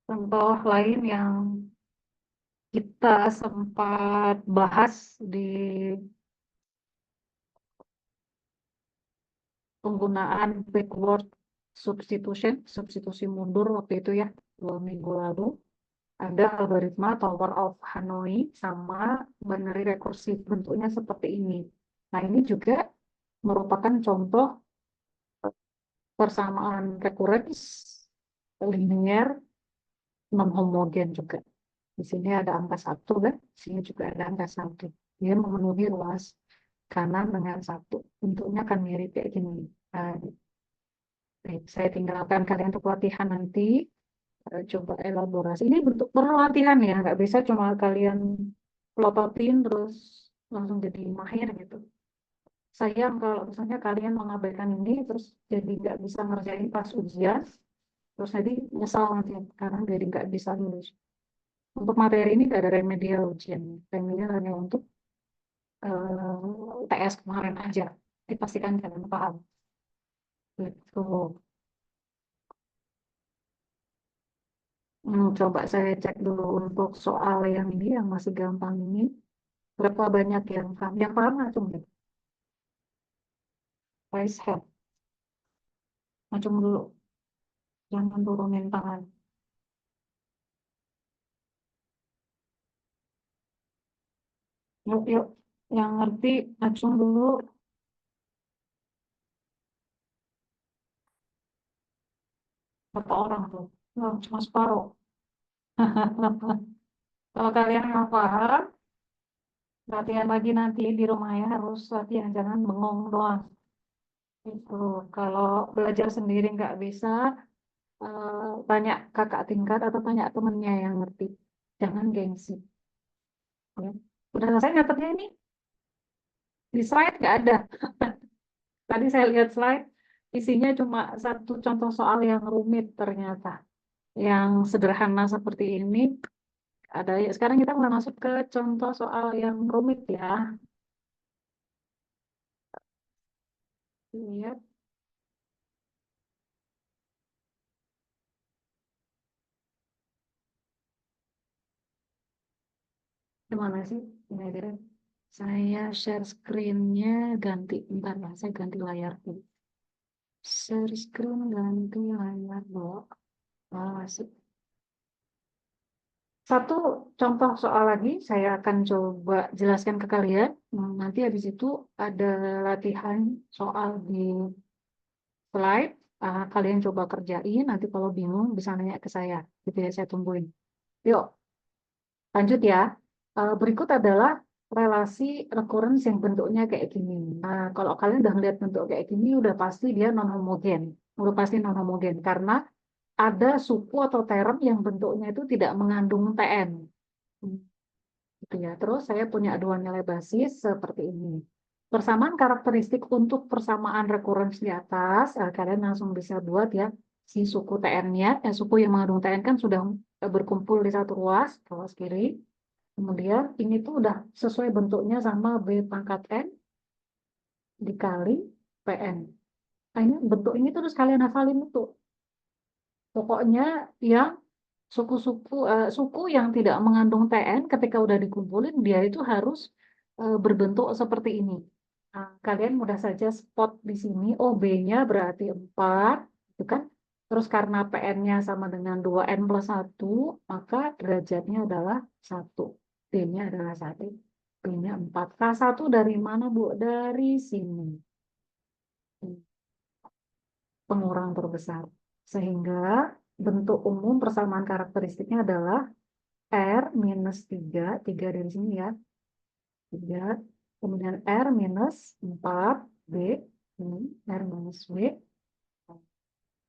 Contoh lain yang kita sempat bahas di penggunaan backward substitution, substitusi mundur waktu itu ya, 2 minggu lalu. Ada algoritma Tower of Hanoi sama binary recursive, bentuknya seperti ini. Nah, ini juga merupakan contoh persamaan recurrence linear non homogen juga. Di sini ada angka 1 kan, di sini juga ada angka 1. Dia memenuhi ruas kanan dengan 1. Bentuknya akan mirip kayak gini. Nah, saya tinggalkan kalian untuk latihan nanti. Coba elaborasi. Ini bentuk perlu latihan ya, nggak bisa cuma kalian plototin terus langsung jadi mahir gitu. Sayang kalau misalnya kalian mengabaikan ini terus jadi nggak bisa ngerjain pas ujian, terus jadi nyesal nanti karena jadi nggak bisa lulus. Untuk materi ini nggak ada remedial ujian, remedial hanya untuk TS kemarin aja. Dipastikan kalian paham. Gitu. Coba saya cek dulu untuk soal yang ini yang masih gampang ini. Berapa banyak yang paham? Yang paham langsung deh. Raise hand. Macam dulu. Jangan turunin tangan. Yuk, yuk. Yang ngerti, acung dulu. Berapa orang tuh? Oh, cuma separuh. Kalau kalian yang paham, latihan lagi nanti di rumah ya. Harus latihan, jangan bengong doang. Itu. Kalau belajar sendiri nggak bisa, tanya kakak tingkat atau tanya temennya yang ngerti. Jangan gengsi. Ya. Udah selesai nyatetnya ini? Di slide nggak ada. Tadi saya lihat slide, isinya cuma satu contoh soal yang rumit ternyata. Yang sederhana seperti ini ada ya. Sekarang kita mulai masuk ke contoh soal yang rumit ya. Lihat. Gimana sih? Ini kira saya share screen-nya ganti. Bentar ya, saya ganti layar dulu. Share screen ganti layar dulu. Masuk. Satu contoh soal lagi saya akan coba jelaskan ke kalian. Nanti habis itu ada latihan soal di slide. Kalian coba kerjain. Nanti kalau bingung bisa nanya ke saya. Gitu ya, saya tungguin. Yuk, lanjut ya. Berikut adalah relasi recurrence yang bentuknya kayak gini. Nah, kalau kalian udah ngeliat bentuk kayak gini, udah pasti dia non homogen. Udah pasti non homogen karena ada suku atau term yang bentuknya itu tidak mengandung TN. Gitu ya. Terus saya punya dua nilai basis seperti ini. Persamaan karakteristik untuk persamaan recurrence di atas, kalian langsung bisa buat ya si suku TN-nya. Suku yang mengandung TN kan sudah berkumpul di satu ruas, ruas kiri. Kemudian ini tuh udah sesuai bentuknya sama B pangkat N dikali PN. Nah, ini bentuk ini terus kalian hafalin itu. Pokoknya yang suku yang tidak mengandung TN ketika udah dikumpulin dia itu harus berbentuk seperti ini. Nah, kalian mudah saja spot di sini. Oh, B-nya berarti 4, itu kan? Terus karena PN-nya sama dengan 2n+1, maka derajatnya adalah 1. D-nya adalah 1. B-nya 4. K1 dari mana, Bu? Dari sini. Pengurang terbesar. Sehingga bentuk umum persamaan karakteristiknya adalah R-3, 3 dari sini ya, 3, kemudian R-4, B, ini R-B,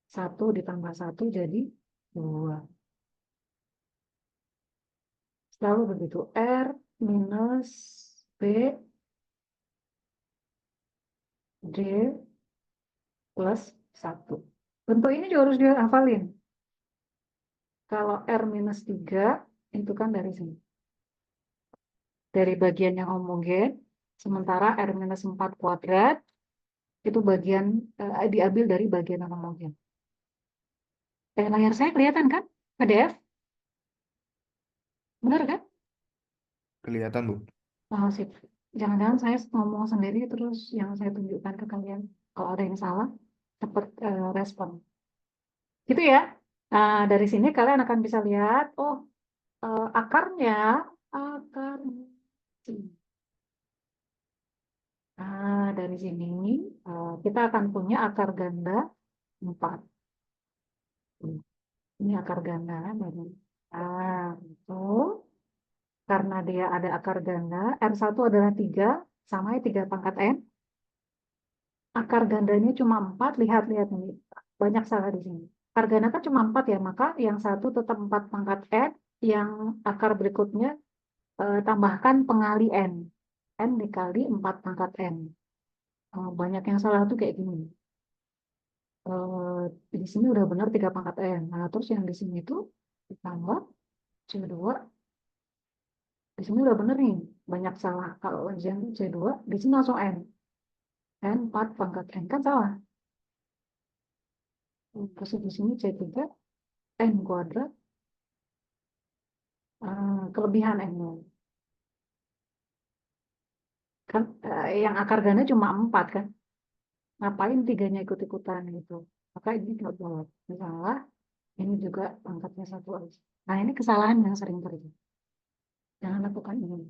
1 ditambah 1 jadi 2. Selalu begitu, R-B, D plus 1. Bentuk ini juga harus dihafalin. Kalau R-3 itu kan dari sini. Dari bagian yang homogen, sementara R-4 kuadrat itu bagian diambil dari bagian yang homogen. Layar saya kelihatan kan? PDF? Benar kan? Kelihatan, Bu. Oh, sip. Jangan-jangan saya ngomong sendiri terus yang saya tunjukkan ke kalian. Kalau ada yang salah, cepat respon. Gitu ya. Dari sini kalian akan bisa lihat, oh, akarnya, akar. Dari sini kita akan punya akar ganda 4. Ini akar ganda dari itu. Karena dia ada akar ganda, R1 adalah 3, sama 3 pangkat N. Akar gandanya cuma 4, lihat-lihat ini. Banyak salah di sini. Akar ganda kan cuma 4 ya, maka yang satu tetap 4 pangkat N, yang akar berikutnya tambahkan pengali N. N dikali 4 pangkat N. Banyak yang salah tuh kayak gini. Di sini udah benar 3 pangkat N. Nah, terus yang di sini itu ditambah C2. Di sini udah bener nih, banyak salah. Kalau ujian C2, di sini langsung N. N 4 pangkat N, kan salah. Terus di sini C3, N kuadrat, kelebihan N-nya. Kan yang akar ganda cuma 4 kan. Ngapain 3-nya ikut-ikutan gitu. Maka ini nggak boleh. Misalnya, ini juga pangkatnya 1 aja. Nah, ini kesalahan yang sering terjadi. Jangan lakukan ini.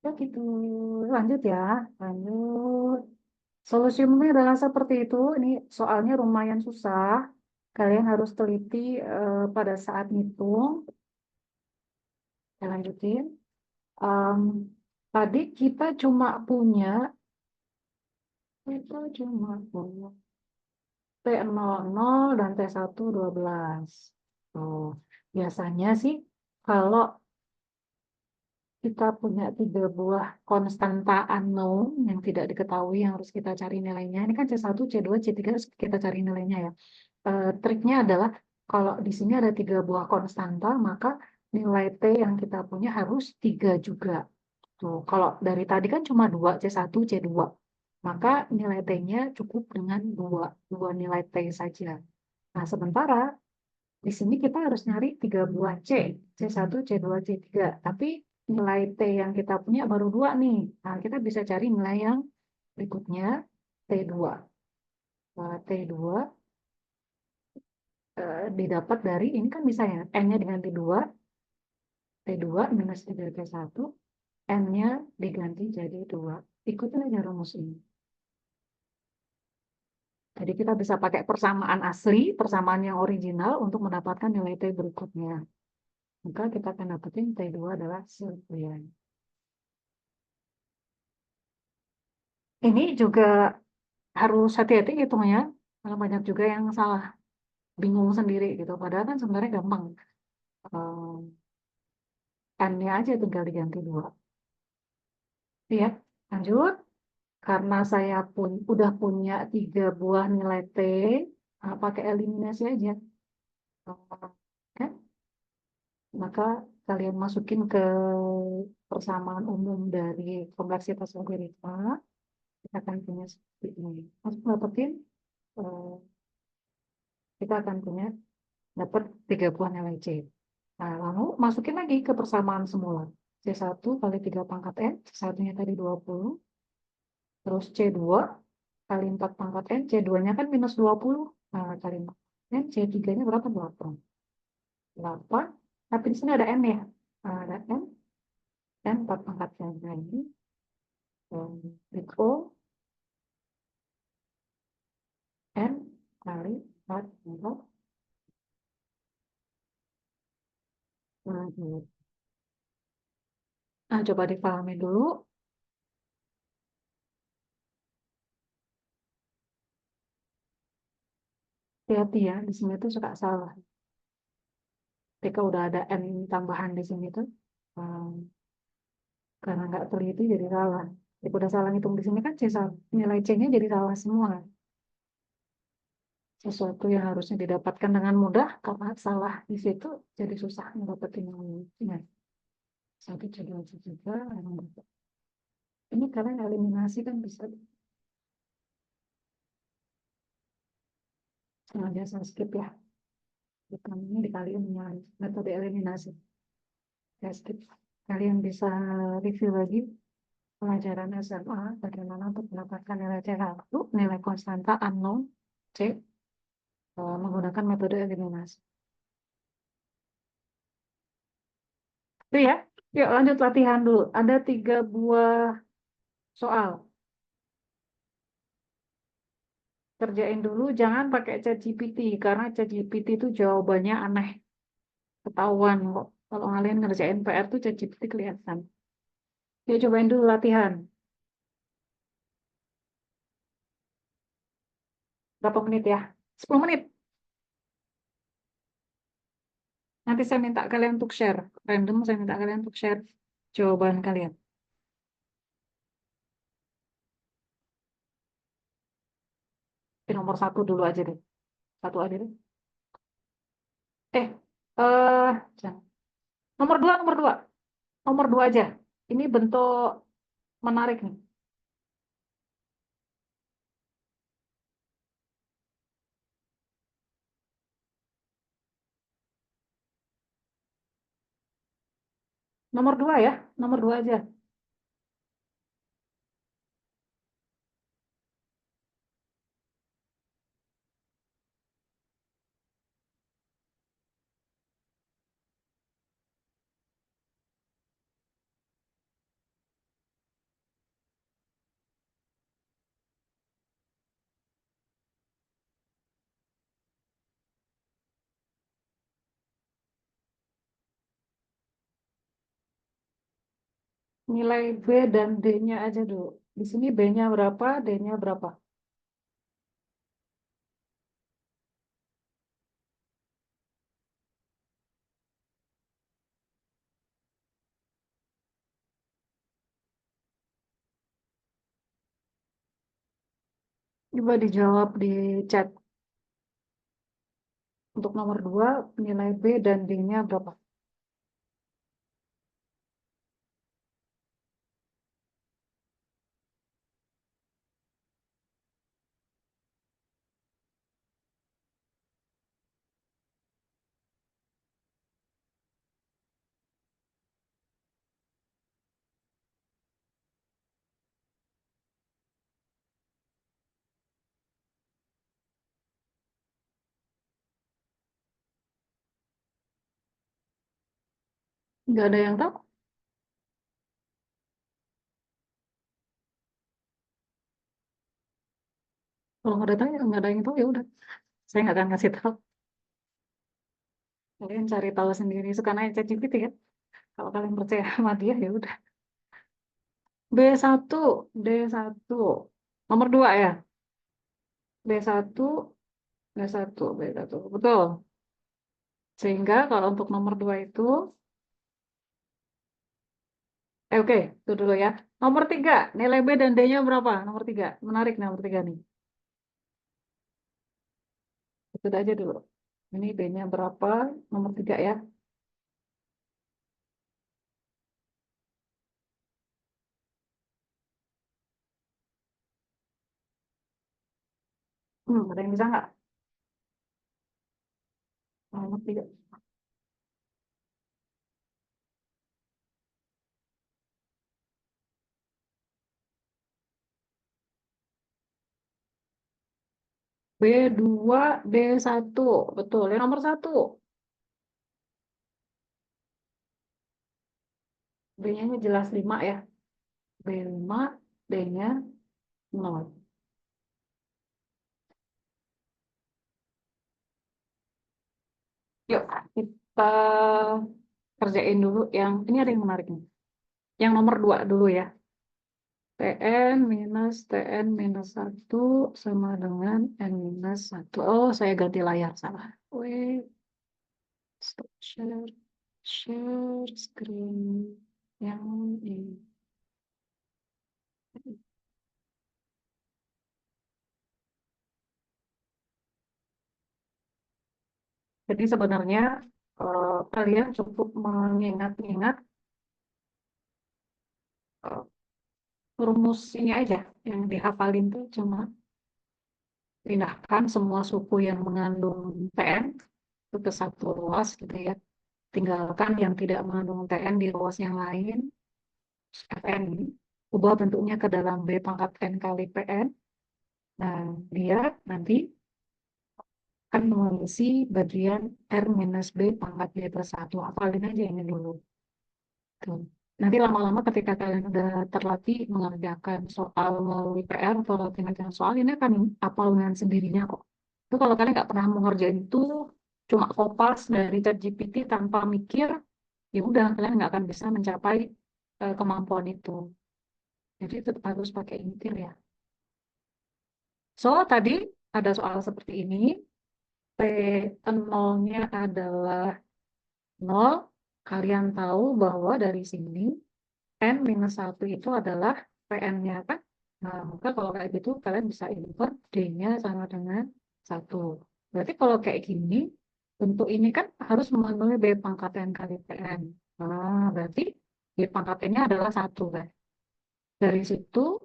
Ya gitu. Lanjut ya. Lanjut. Solusi umumnya adalah seperti itu. Ini soalnya lumayan susah. Kalian harus teliti pada saat ngitung. Saya lanjutin. Em, Tadi kita cuma punya T00 dan T1 12. Tuh. Biasanya sih kalau kita punya 3 buah konstanta unknown yang tidak diketahui yang harus kita cari nilainya. Ini kan C1, C2, C3 harus kita cari nilainya ya. Triknya adalah kalau di sini ada 3 buah konstanta, maka nilai T yang kita punya harus 3 juga. Tuh, kalau dari tadi kan cuma 2, C1, C2. Maka nilai T-nya cukup dengan 2 nilai T saja. Nah, sementara di sini kita harus nyari 3 buah C, C1, C2, C3. Tapi nilai T yang kita punya baru 2 nih. Nah, kita bisa cari nilai yang berikutnya, T2. T2 didapat dari, ini kan bisa ya, N-nya diganti 2, T2 minus 3 T1, N-nya diganti jadi 2. Ikutin aja rumus ini. Jadi kita bisa pakai persamaan asli, persamaan yang original untuk mendapatkan nilai T berikutnya. Maka kita akan dapetin T2 adalah 9. Ini juga harus hati-hati hitungnya, karena banyak juga yang salah, bingung sendiri gitu. Padahal kan sebenarnya gampang. N-nya aja tinggal diganti 2. Ya, lanjut. Karena saya pun udah punya 3 buah nilai T, pakai eliminasi aja. Kan? Maka kalian masukin ke persamaan umum dari kompleksitas logaritma, kita akan punya seperti ini. Masuk dapetin, kita akan punya dapat 3 buah nilai C. Nah, lalu masukin lagi ke persamaan semula. C1 kali 3 pangkat N, C1-nya tadi 20, terus C2 kali 4 pangkat N, C2-nya kan minus 20, nah, kali 4 N, C3-nya berapa? 8. 8, tapi di sini ada N ya. Nah, ada N 4 pangkat N. Nah, ini O N kali 4 pangkat. Nah, coba dipahami dulu. Hati-hati ya, di sini tuh suka salah. Ketika udah ada N tambahan di sini tuh, karena nggak teliti jadi salah. Ketika udah salah hitung di sini kan nilai C-nya jadi salah semua. Sesuatu yang harusnya didapatkan dengan mudah, karena salah di situ jadi susah mendapatkan nilainya. Satu C2 C3, ini kalian eliminasi kan bisa. Sengaja saya skip ya. Ini dikaliin metode eliminasi. Ya, skip. Kalian bisa review lagi pelajaran SMA, bagaimana untuk mendapatkan nilai C1, nilai konstanta unknown, C, menggunakan metode eliminasi. Itu ya. Yuk lanjut latihan dulu. Ada 3 buah soal. Kerjain dulu, jangan pakai ChatGPT, karena ChatGPT itu jawabannya aneh. Ketahuan kok. Kalau kalian ngerjain PR tuh ChatGPT kelihatan. Yuk cobain dulu latihan. Berapa menit ya? 10 menit. Nanti saya minta kalian untuk share. Random saya minta kalian untuk share jawaban kalian. Di nomor 1 dulu aja deh. 1 aja deh. Eh, jangan. Nomor 2, nomor 2. Nomor 2 aja. Ini bentuk menarik nih. Nomor 2 ya. Nomor 2 aja. Nilai B dan D-nya aja dulu. Di sini B-nya berapa, D-nya berapa? Coba dijawab di chat. Untuk nomor 2, nilai B dan D-nya berapa? Nggak ada yang tahu. Kalau nggak ada yang tahu ya udah. Saya nggak akan kasih tahu. Kalian cari tahu sendiri. Suka nanya ChatGPT ya. Kalau kalian percaya sama dia ya udah. B1, D1. Nomor 2 ya. B1, B1, B1. Betul. Sehingga kalau untuk nomor 2 itu, oke, itu dulu ya. Nomor 3, nilai B dan D-nya berapa? Nomor 3, menarik nomor 3 nih. Itu aja dulu. Ini B-nya berapa? Nomor 3 ya. Ada yang bisa nggak? Nomor 3. B2, D1. Betul. Yang nomor 1. B-nya jelas 5 ya. B5, D-nya 0. Yuk, kita kerjain dulu yang, ini ada yang menarik nih. Yang nomor 2 dulu ya. Tn minus Tn minus 1 sama dengan N minus 1. Oh, saya ganti layar, salah. Wait, stop share. Share screen yang ini. Jadi sebenarnya kalian cukup mengingat-ingat rumus ini aja yang dihafalin tuh cuma pindahkan semua suku yang mengandung Tn itu ke satu ruas gitu ya. tinggalkan yang tidak mengandung TN di ruas yang lain, Fn ini, ubah bentuknya ke dalam B pangkat N kali Pn. Nah, dia nanti akan mengisi bagian R minus B pangkat B plus 1. Hafalin aja ini dulu. Tuh. Nanti lama-lama ketika kalian udah terlatih mengerjakan soal melalui PR atau latihan soal, ini akan hafal dengan sendirinya kok. Itu kalau kalian nggak pernah mengerjain itu, cuma kopas dari ChatGPT tanpa mikir, ya udah kalian nggak akan bisa mencapai kemampuan itu. Jadi tetap harus pakai intil ya. So, tadi ada soal seperti ini. P0-nya adalah 0. Kalian tahu bahwa dari sini N minus 1 itu adalah PN-nya kan? Nah, maka kalau kayak gitu kalian bisa input D-nya sama dengan 1. Berarti kalau kayak gini, bentuk ini kan harus memenuhi B pangkat N kali PN. Nah, berarti B pangkat N-nya adalah 1 kan? Dari situ,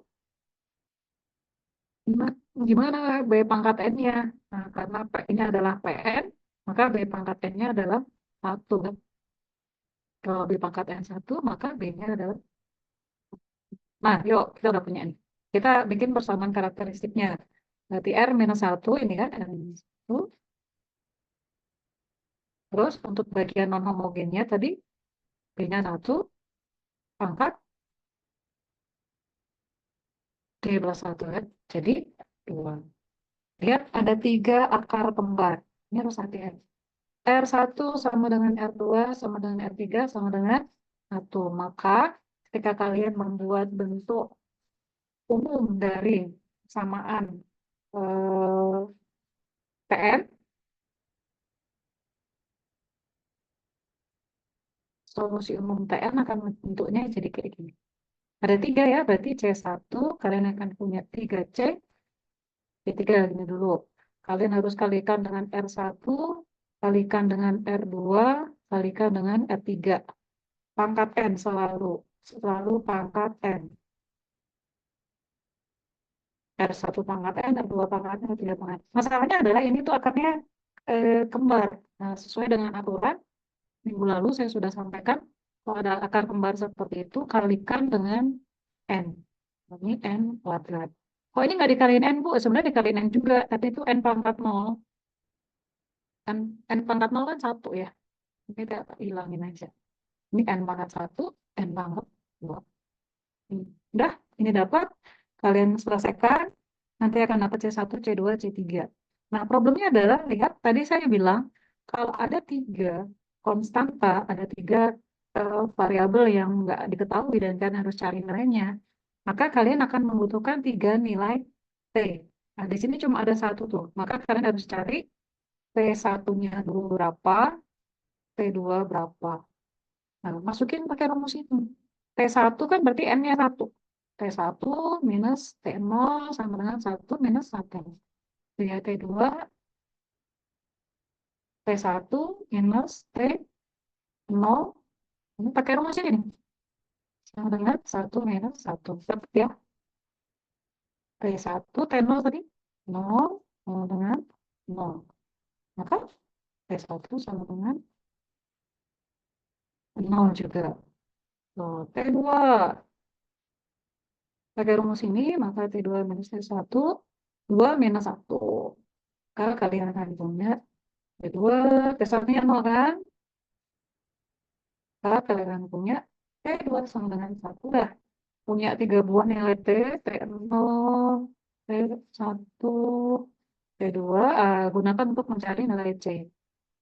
gimana B pangkat N-nya? Nah, karena P ini adalah PN, maka B pangkat N-nya adalah 1 kan? Kalau B pangkat N1, maka B-nya adalah. Nah, yuk, kita udah punya nih. Kita bikin persamaan karakteristiknya. Berarti R minus 1, ini kan R minus 1. Terus untuk bagian non-homogennya tadi, B-nya 1, pangkat D plus 1 kan? Jadi 2. Lihat ada 3 akar kembar. Ini harus hati-hati. R1 sama dengan R2 sama dengan R3 sama dengan 1. Maka ketika kalian membuat bentuk umum dari samaan PN, solusi umum TN akan bentuknya jadi kayak gini. Ada 3 ya, berarti C1, kalian akan punya 3C, C3 gini dulu. Kalian harus kalikan dengan R1, kalikan dengan R2, kalikan dengan R3. Pangkat N selalu pangkat N. R1 pangkat N, R2 pangkat N, R3 pangkat N. Masalahnya adalah ini tuh akarnya kembar. Nah, sesuai dengan aturan, minggu lalu saya sudah sampaikan, kalau ada akar kembar seperti itu, kalikan dengan N. Ini N kuadrat. Kok ini nggak dikaliin N, Bu? Sebenarnya dikaliin N juga, tapi itu N pangkat 0. Kan N pangkat 0 kan 1 ya. Kita hilangin aja. Ini N pangkat 1, N pangkat 2. Udah, ini dapat. Kalian selesaikan, nanti akan dapat C1, C2, C3. Nah, problemnya adalah, lihat, tadi saya bilang, kalau ada 3 konstanta, ada 3 variabel yang nggak diketahui dan kalian harus cari nilainya, maka kalian akan membutuhkan 3 nilai T. Nah, di sini cuma ada 1 tuh, maka kalian harus cari T1-nya dulu berapa, T2 berapa. Nah, masukin pakai rumus itu. T1 kan berarti N-nya 1. T1 minus T0 sama dengan 1 minus 1. Jadi T2, T1 minus T0. Ini pakai rumus ini nih. Sama dengan 1 minus 1. Dapat ya? T1, T0 tadi. 0 sama dengan 0. Maka T1 sama dengan 0 juga. Tuh, T2. Pakai rumus ini, maka T2 minus T1, 2 minus 1. Maka kalian akan punya T2, T1-nya 0 kan? Maka kalian akan punya T2 sama dengan 1. Dah, punya 3 buah nilai T, T0, T1, T2. Gunakan untuk mencari nilai C.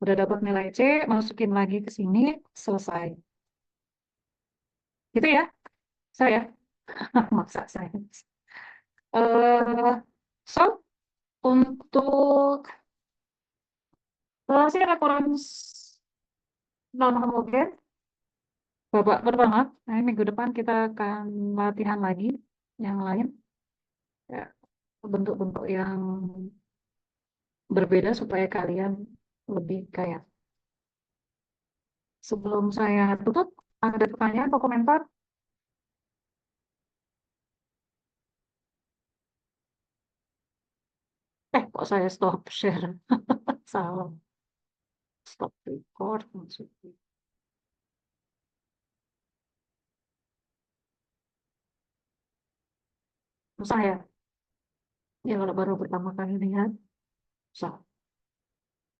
Udah dapat nilai C, masukin lagi ke sini, selesai. Gitu ya? Saya maksa saya. So, untuk relasi rekurens non homogen babak pertama, nah, minggu depan kita akan latihan lagi yang lain, ya, bentuk-bentuk yang berbeda supaya kalian lebih kaya. Sebelum saya tutup, ada pertanyaan atau komentar? Kok saya stop share? Salah. Stop record maksudnya. Susah ya? Ya kalau baru pertama kali lihat, susah.